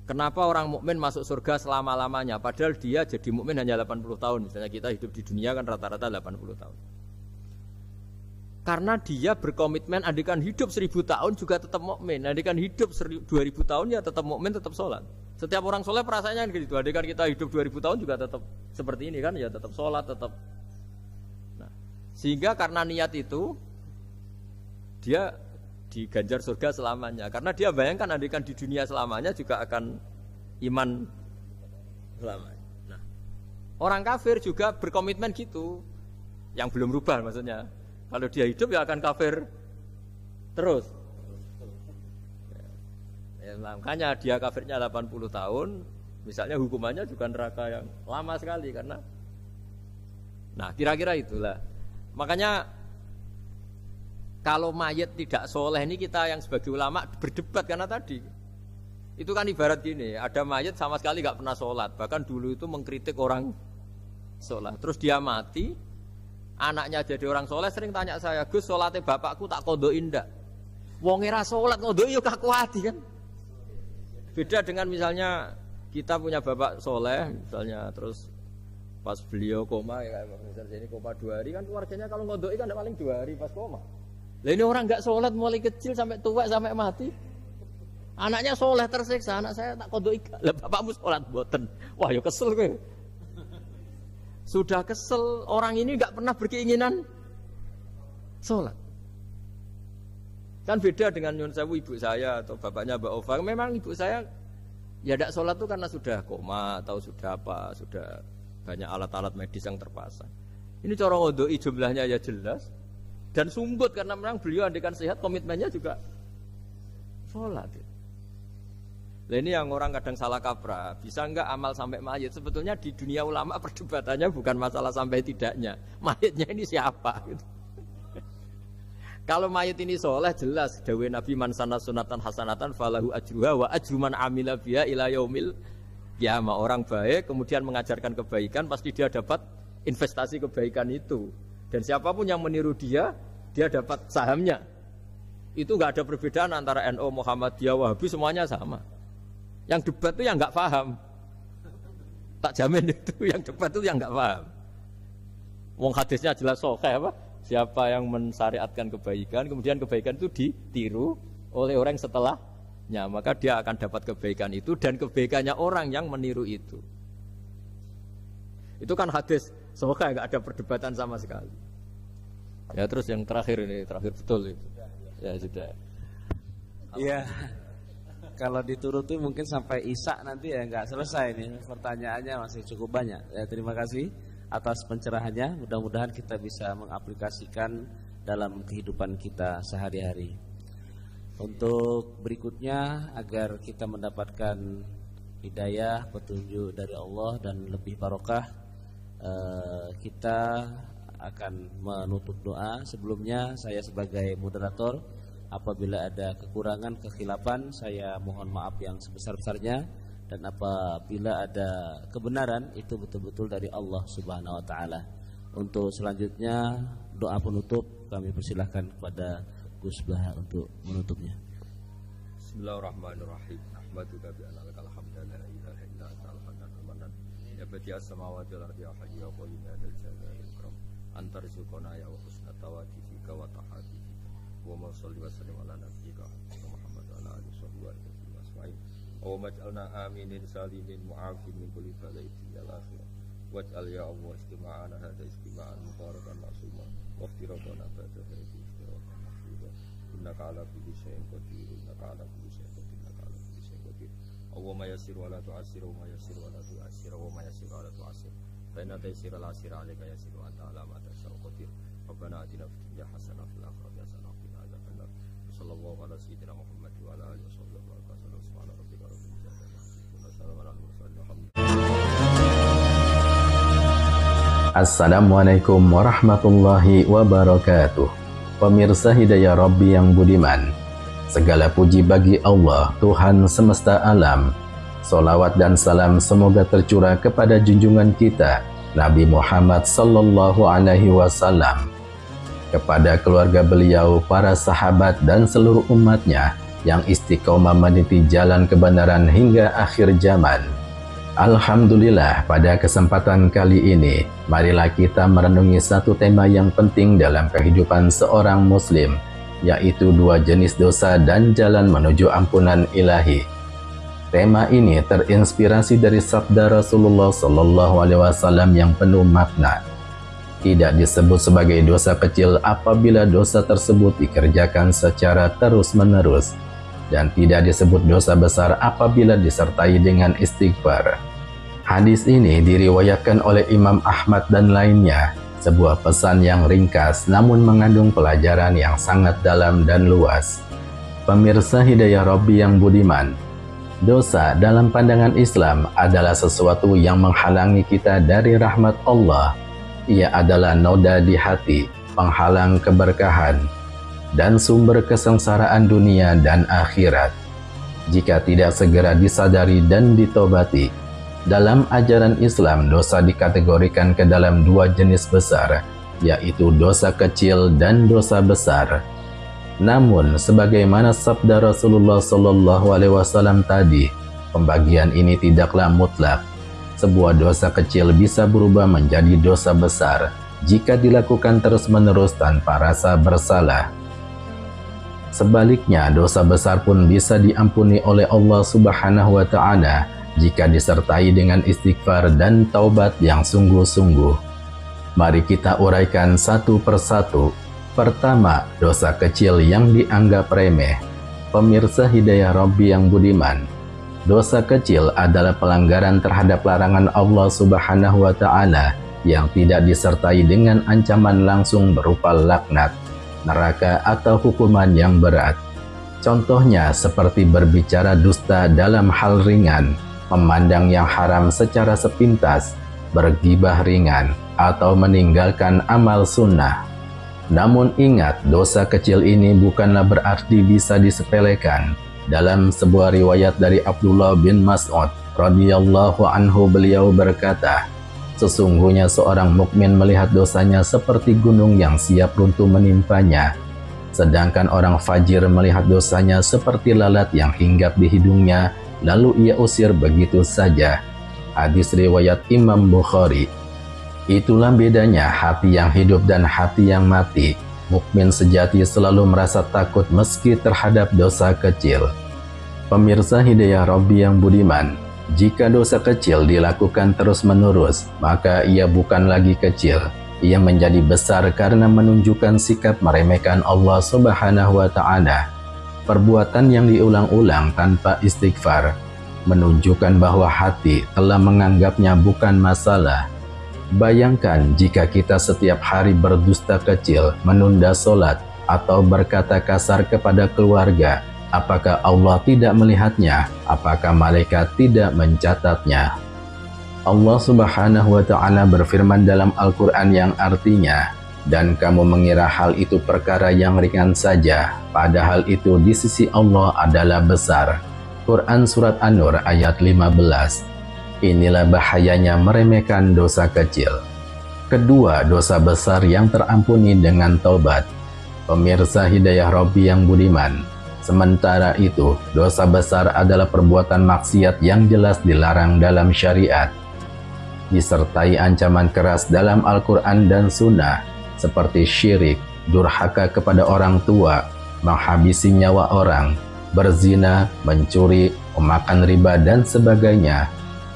Kenapa orang mukmin masuk surga selama-lamanya, padahal dia jadi mukmin hanya 80 tahun. Misalnya kita hidup di dunia kan rata-rata 80 tahun. Karena dia berkomitmen andikan hidup 1000 tahun juga tetap mukmin, andikan hidup 2000 tahun ya tetap mukmin, tetap sholat. Setiap orang soleh perasaannya gitu. Andikan kita hidup 2000 tahun juga tetap seperti ini kan, ya tetap sholat, tetap. Nah, sehingga karena niat itu dia diganjar surga selamanya. Karena dia bayangkan andikan di dunia selamanya juga akan iman selamanya. Nah, orang kafir juga berkomitmen gitu, yang belum rubah maksudnya. Kalau dia hidup ya akan kafir terus. Ya, makanya dia kafirnya 80 tahun, misalnya hukumannya juga neraka yang lama sekali karena. Nah, kira-kira itulah. Makanya kalau mayat tidak soleh ini kita yang sebagai ulama berdebat karena tadi itu kan ibarat gini, ada mayat sama sekali nggak pernah sholat, bahkan dulu itu mengkritik orang sholat, terus dia mati, anaknya jadi orang soleh sering tanya saya, Gus sholatnya bapakku tak kodoin ndak? Wong era sholat kodoin yuk kaku hati kan? Beda dengan misalnya kita punya bapak soleh misalnya, terus pas beliau koma ya misalnya ini koma 2 hari kan keluarganya kalau ngodoi kan paling 2 hari pas koma. Lah ini orang enggak sholat mulai kecil sampai tua sampai mati. Anaknya sholat tersiksa, anak saya tak kodok ikan. Lah bapakmu sholat boten. Wah ya kesel kowe. Sudah kesel, orang ini enggak pernah berkeinginan sholat. Kan beda dengan nyun sewu ibu saya atau bapaknya Mbak Ova. Memang ibu saya ya enggak sholat tuh karena sudah koma atau sudah apa, sudah banyak alat-alat medis yang terpasang. Ini cara ngodoi jumlahnya ya jelas. Dan sumbut karena memang beliau andikan sehat komitmennya juga sholat. Nah ini yang orang kadang salah kaprah, bisa enggak amal sampai mayit? Sebetulnya di dunia ulama perdebatannya bukan masalah sampai tidaknya, mayitnya ini siapa gitu. Kalau mayit ini soleh jelas dawuh Nabi man sanna sunatan hasanatan falahu ajruha wa ajru man amila biha ila yaumil qiyamah. Orang baik kemudian mengajarkan kebaikan pasti dia dapat investasi kebaikan itu. Dan siapapun yang meniru dia dapat sahamnya. Itu enggak ada perbedaan antara NU, Muhammadiyah, Wahabi, semuanya sama. Yang debat itu yang enggak paham. Tak jamin itu yang debat itu yang enggak paham. Wong hadisnya jelas sahih apa? Siapa yang mensyariatkan kebaikan, kemudian kebaikan itu ditiru oleh orang setelahnya, maka dia akan dapat kebaikan itu dan kebaikannya orang yang meniru itu. Itu kan hadis sahih, enggak ada perdebatan sama sekali. Ya terus yang terakhir ini, terakhir betul itu. Ya sudah. Iya. Kalau dituruti mungkin sampai Isya nanti ya enggak selesai nih. Pertanyaannya masih cukup banyak. Ya, terima kasih atas pencerahannya. Mudah-mudahan kita bisa mengaplikasikan dalam kehidupan kita sehari-hari. Untuk berikutnya agar kita mendapatkan hidayah, petunjuk dari Allah dan lebih barokah, kita akan menutup doa. Sebelumnya saya sebagai moderator, apabila ada kekurangan, kekhilafan, saya mohon maaf yang sebesar-besarnya. Dan apabila ada kebenaran, itu betul-betul dari Allah Subhanahu wa Ta'ala. Untuk selanjutnya doa penutup kami persilahkan kepada Gus Bah untuk menutupnya. Bismillahirrahmanirrahim. Ahmaduka bi anna lakal hamda la ilaha illa anta al-hanan ya badi'as samawati wal ardi ya hayyu ya qayyum ya dzal jalali wal ikram. Antar rizqana ya wa husna tawadifika wa tahadifika. Wa ma shalli wa sallim ala nabiyyika Muhammad wa ala alihi wa sahbihi. Wa maj'alna aminin salimin mu'afin min kulli bala'in ya akhir. Waj'al ya Allah istima'ana hadha istima'an mubarakan ma'suma wa iftiraqana ba'da hadhi iftiraqan mahfuza. Innaka ala kulli syai'in qadir, innaka ala kulli syai'in qadir, innaka ala kulli syai'in qadir. Allahumma yassir wa la tu'assir wa ma yassir wa la tu'assir wa ma yassir wa la tu'assir. Fa inna taysira al-asir 'alaika yassir wa anta ala ma tasha'u qadir. Rabbana atina fid dunya hasanah wa fil akhirati hasanah wa qina adzabannar. Sallallahu ala sayyidina Muhammad wa ala alihi wa sahbihi wa sallam. Subhana rabbika rabbil izzati amma yasifun wa salamun alal mursalin. Assalamualaikum warahmatullahi wabarakatuh. Pemirsa Hidayah Rabbi yang budiman, segala puji bagi Allah, Tuhan semesta alam. Salawat dan salam semoga tercurah kepada junjungan kita Nabi Muhammad sallallahu alaihi wasallam. kepada keluarga beliau, para sahabat dan seluruh umatnya yang istiqomah meniti jalan kebenaran hingga akhir zaman. Alhamdulillah, pada kesempatan kali ini, marilah kita merenungi satu tema yang penting dalam kehidupan seorang muslim, yaitu dua jenis dosa dan jalan menuju ampunan ilahi. Tema ini terinspirasi dari sabda Rasulullah SAW yang penuh makna. Tidak disebut sebagai dosa kecil apabila dosa tersebut dikerjakan secara terus-menerus, dan tidak disebut dosa besar apabila disertai dengan istighfar. Hadis ini diriwayatkan oleh Imam Ahmad dan lainnya, sebuah pesan yang ringkas namun mengandung pelajaran yang sangat dalam dan luas. Pemirsa Hidayah Rabbi yang budiman, dosa dalam pandangan Islam adalah sesuatu yang menghalangi kita dari rahmat Allah. Ia adalah noda di hati, penghalang keberkahan, dan sumber kesengsaraan dunia dan akhirat. Jika tidak segera disadari dan ditobati, dalam ajaran Islam dosa dikategorikan ke dalam dua jenis besar, yaitu dosa kecil dan dosa besar. Namun, sebagaimana sabda Rasulullah SAW tadi, pembagian ini tidaklah mutlak. Sebuah dosa kecil bisa berubah menjadi dosa besar jika dilakukan terus-menerus tanpa rasa bersalah. Sebaliknya, dosa besar pun bisa diampuni oleh Allah Subhanahu wa Ta'ala jika disertai dengan istighfar dan taubat yang sungguh-sungguh. Mari kita uraikan satu persatu. Pertama, dosa kecil yang dianggap remeh. Pemirsa Hidayah Rabbi yang budiman, dosa kecil adalah pelanggaran terhadap larangan Allah Subhanahu wa Ta'ala yang tidak disertai dengan ancaman langsung berupa laknat, neraka atau hukuman yang berat. Contohnya seperti berbicara dusta dalam hal ringan, memandang yang haram secara sepintas, bergibah ringan, atau meninggalkan amal sunnah. Namun ingat, dosa kecil ini bukanlah berarti bisa disepelekan. Dalam sebuah riwayat dari Abdullah bin Mas'ud radhiyallahu anhu, beliau berkata, sesungguhnya seorang mukmin melihat dosanya seperti gunung yang siap runtuh menimpanya, sedangkan orang fajir melihat dosanya seperti lalat yang hinggap di hidungnya, lalu ia usir begitu saja. Hadis riwayat Imam Bukhari. Itulah bedanya hati yang hidup dan hati yang mati. Mukmin sejati selalu merasa takut meski terhadap dosa kecil. Pemirsa Hidayah Rabbi yang budiman, jika dosa kecil dilakukan terus-menerus, maka ia bukan lagi kecil. Ia menjadi besar karena menunjukkan sikap meremehkan Allah Subhanahu wa Ta'ala. Perbuatan yang diulang-ulang tanpa istighfar menunjukkan bahwa hati telah menganggapnya bukan masalah. Bayangkan jika kita setiap hari berdusta kecil, menunda sholat, atau berkata kasar kepada keluarga, apakah Allah tidak melihatnya? Apakah malaikat tidak mencatatnya? Allah Subhanahu wa Ta'ala berfirman dalam Al-Quran yang artinya, dan kamu mengira hal itu perkara yang ringan saja, padahal itu di sisi Allah adalah besar. Quran Surat An-Nur ayat 15. Inilah bahayanya meremehkan dosa kecil. Kedua, dosa besar yang terampuni dengan taubat. Pemirsa Hidayah Rabbi yang budiman, sementara itu, dosa besar adalah perbuatan maksiat yang jelas dilarang dalam syariat, disertai ancaman keras dalam Al-Quran dan Sunnah, seperti syirik, durhaka kepada orang tua, menghabisi nyawa orang, berzina, mencuri, memakan riba, dan sebagainya.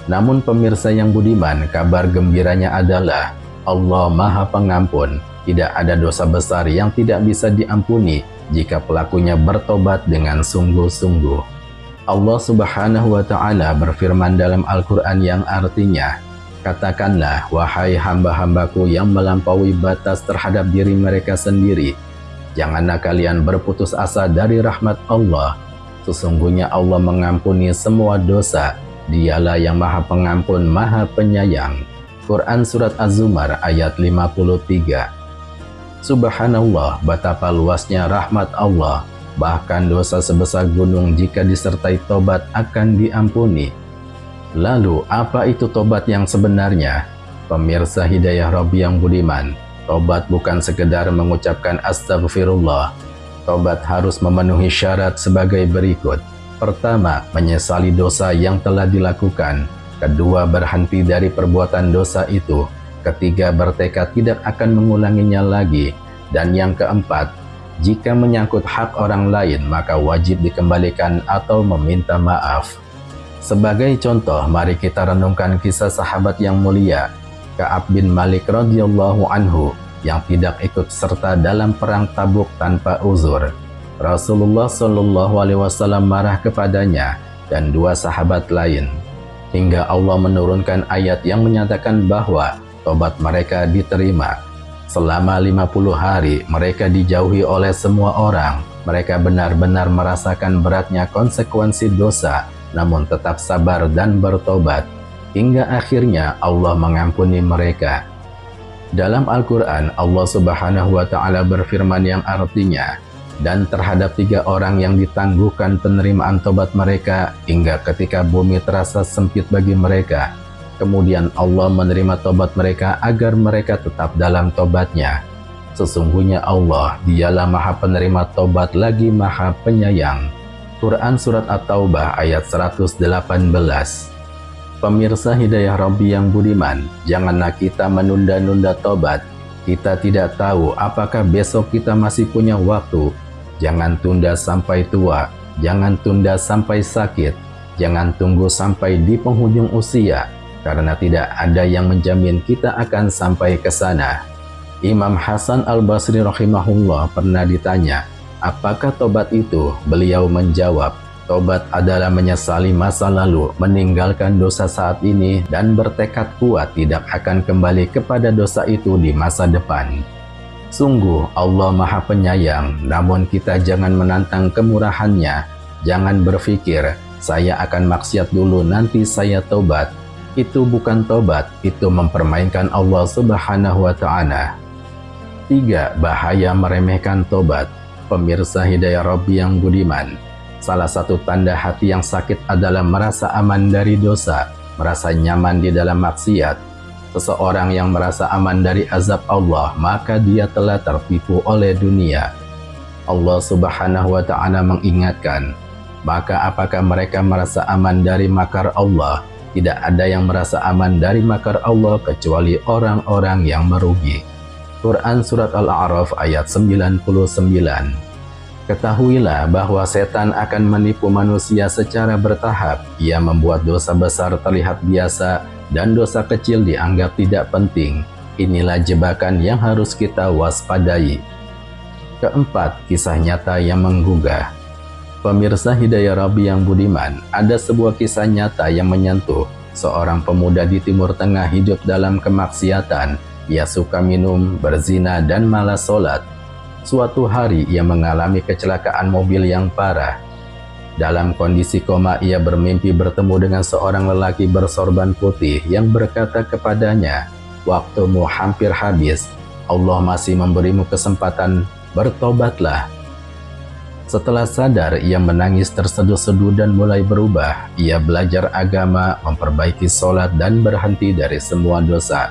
Namun pemirsa yang budiman, kabar gembiranya adalah Allah Maha Pengampun. Tidak ada dosa besar yang tidak bisa diampuni jika pelakunya bertobat dengan sungguh-sungguh. Allah Subhanahu wa Ta'ala berfirman dalam Al-Quran yang artinya, katakanlah, wahai hamba-hambaku yang melampaui batas terhadap diri mereka sendiri, janganlah kalian berputus asa dari rahmat Allah. Sesungguhnya Allah mengampuni semua dosa. Dialah yang Maha Pengampun, Maha Penyayang. Quran Surat Az-Zumar ayat 53. Subhanallah, betapa luasnya rahmat Allah. Bahkan dosa sebesar gunung jika disertai tobat akan diampuni. Lalu, apa itu tobat yang sebenarnya? Pemirsa Hidayah Rabbi yang budiman, Tobat bukan sekedar mengucapkan astagfirullah. Tobat harus memenuhi syarat sebagai berikut. Pertama, menyesali dosa yang telah dilakukan. Kedua, berhenti dari perbuatan dosa itu. Ketiga, bertekad tidak akan mengulanginya lagi. Dan yang keempat, jika menyangkut hak orang lain, maka wajib dikembalikan atau meminta maaf. Sebagai contoh, mari kita renungkan kisah sahabat yang mulia, Ka'ab bin Malik radhiyallahu anhu, yang tidak ikut serta dalam perang Tabuk tanpa uzur. Rasulullah Shallallahu Alaihi Wasallam marah kepadanya dan dua sahabat lain, hingga Allah menurunkan ayat yang menyatakan bahwa tobat mereka diterima. Selama 50 hari mereka dijauhi oleh semua orang. Mereka benar-benar merasakan beratnya konsekuensi dosa, namun tetap sabar dan bertobat, hingga akhirnya Allah mengampuni mereka. Dalam Al-Quran, Allah Subhanahu wa Ta'ala berfirman yang artinya, dan terhadap 3 orang yang ditangguhkan penerimaan tobat mereka hingga ketika bumi terasa sempit bagi mereka. Kemudian Allah menerima tobat mereka agar mereka tetap dalam tobatnya. Sesungguhnya Allah, dialah maha penerima tobat lagi maha penyayang. Quran Surat At-Taubah ayat 118. Pemirsa Hidayah Rabbi yang budiman, janganlah kita menunda-nunda tobat. Kita tidak tahu apakah besok kita masih punya waktu. Jangan tunda sampai tua, jangan tunda sampai sakit, jangan tunggu sampai di penghujung usia, karena tidak ada yang menjamin kita akan sampai ke sana. Imam Hasan Al-Basri rahimahullah pernah ditanya, apakah tobat itu? Beliau menjawab, tobat adalah menyesali masa lalu, meninggalkan dosa saat ini, dan bertekad kuat tidak akan kembali kepada dosa itu di masa depan. Sungguh Allah maha penyayang, namun kita jangan menantang kemurahannya. Jangan berpikir, saya akan maksiat dulu nanti saya tobat. Itu bukan tobat, itu mempermainkan Allah Subhanahu wa Ta'ala. 3. Bahaya meremehkan tobat. Pemirsa Hidayah Rabbi yang budiman, salah satu tanda hati yang sakit adalah merasa aman dari dosa, merasa nyaman di dalam maksiat. Seseorang yang merasa aman dari azab Allah, maka dia telah tertipu oleh dunia. Allah Subhanahu wa Ta'ala mengingatkan, maka apakah mereka merasa aman dari makar Allah? Tidak ada yang merasa aman dari makar Allah kecuali orang-orang yang merugi. Quran Surat Al-A'raf ayat 99. Ketahuilah bahwa setan akan menipu manusia secara bertahap. Ia membuat dosa besar terlihat biasa dan dosa kecil dianggap tidak penting. Inilah jebakan yang harus kita waspadai. Keempat, kisah nyata yang menggugah. Pemirsa Hidayah Rabbi yang budiman, ada sebuah kisah nyata yang menyentuh. Seorang pemuda di Timur Tengah hidup dalam kemaksiatan. Ia suka minum, berzina, dan malas sholat. Suatu hari ia mengalami kecelakaan mobil yang parah. Dalam kondisi koma, ia bermimpi bertemu dengan seorang lelaki bersorban putih yang berkata kepadanya, waktumu hampir habis, Allah masih memberimu kesempatan, bertobatlah. Setelah sadar, ia menangis terseduh-seduh dan mulai berubah. Ia belajar agama, memperbaiki sholat, dan berhenti dari semua dosa.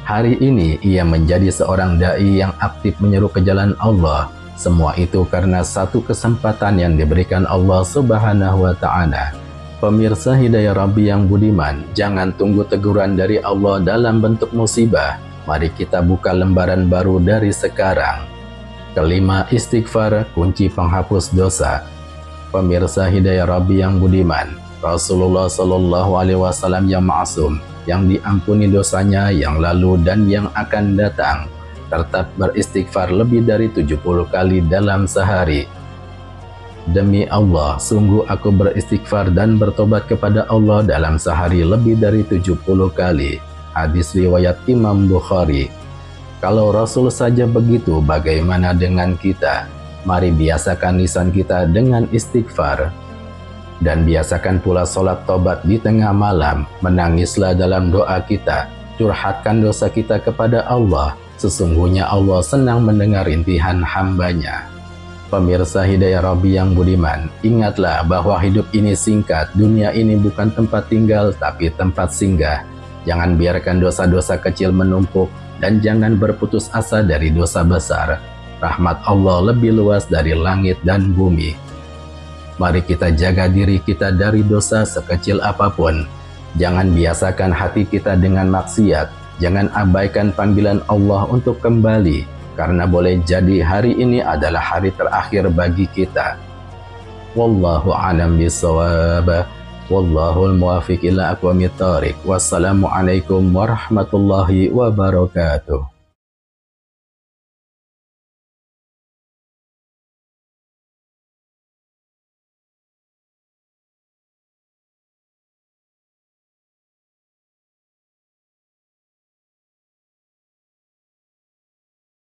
Hari ini, ia menjadi seorang da'i yang aktif menyeru ke jalan Allah. Semua itu karena satu kesempatan yang diberikan Allah Subhanahu wa Ta'ala. Pemirsa Hidayah Rabbi yang budiman, jangan tunggu teguran dari Allah dalam bentuk musibah. Mari kita buka lembaran baru dari sekarang. Kelima, istighfar, kunci penghapus dosa. Pemirsa Hidayah Rabbi yang budiman, Rasulullah Shallallahu Alaihi Wasallam yang ma'asum, yang diampuni dosanya yang lalu dan yang akan datang, tetap beristighfar lebih dari 70 kali dalam sehari. Demi Allah, sungguh aku beristighfar dan bertobat kepada Allah dalam sehari lebih dari 70 kali. Hadis riwayat Imam Bukhari. Kalau Rasul saja begitu, bagaimana dengan kita? Mari biasakan lisan kita dengan istighfar. Dan biasakan pula sholat tobat di tengah malam. Menangislah dalam doa kita. Curhatkan dosa kita kepada Allah. Sesungguhnya Allah senang mendengar rintihan hambanya. Pemirsa Hidayah Rabbi yang budiman, ingatlah bahwa hidup ini singkat. Dunia ini bukan tempat tinggal, tapi tempat singgah. Jangan biarkan dosa-dosa kecil menumpuk dan jangan berputus asa dari dosa besar. Rahmat Allah lebih luas dari langit dan bumi. Mari kita jaga diri kita dari dosa sekecil apapun. Jangan biasakan hati kita dengan maksiat. Jangan abaikan panggilan Allah untuk kembali, karena boleh jadi hari ini adalah hari terakhir bagi kita. Wallahu a'lam bishawab. Wallahul muwaffiq ila aqwamit thoriq. Wassalamualaikum warahmatullahi wabarakatuh.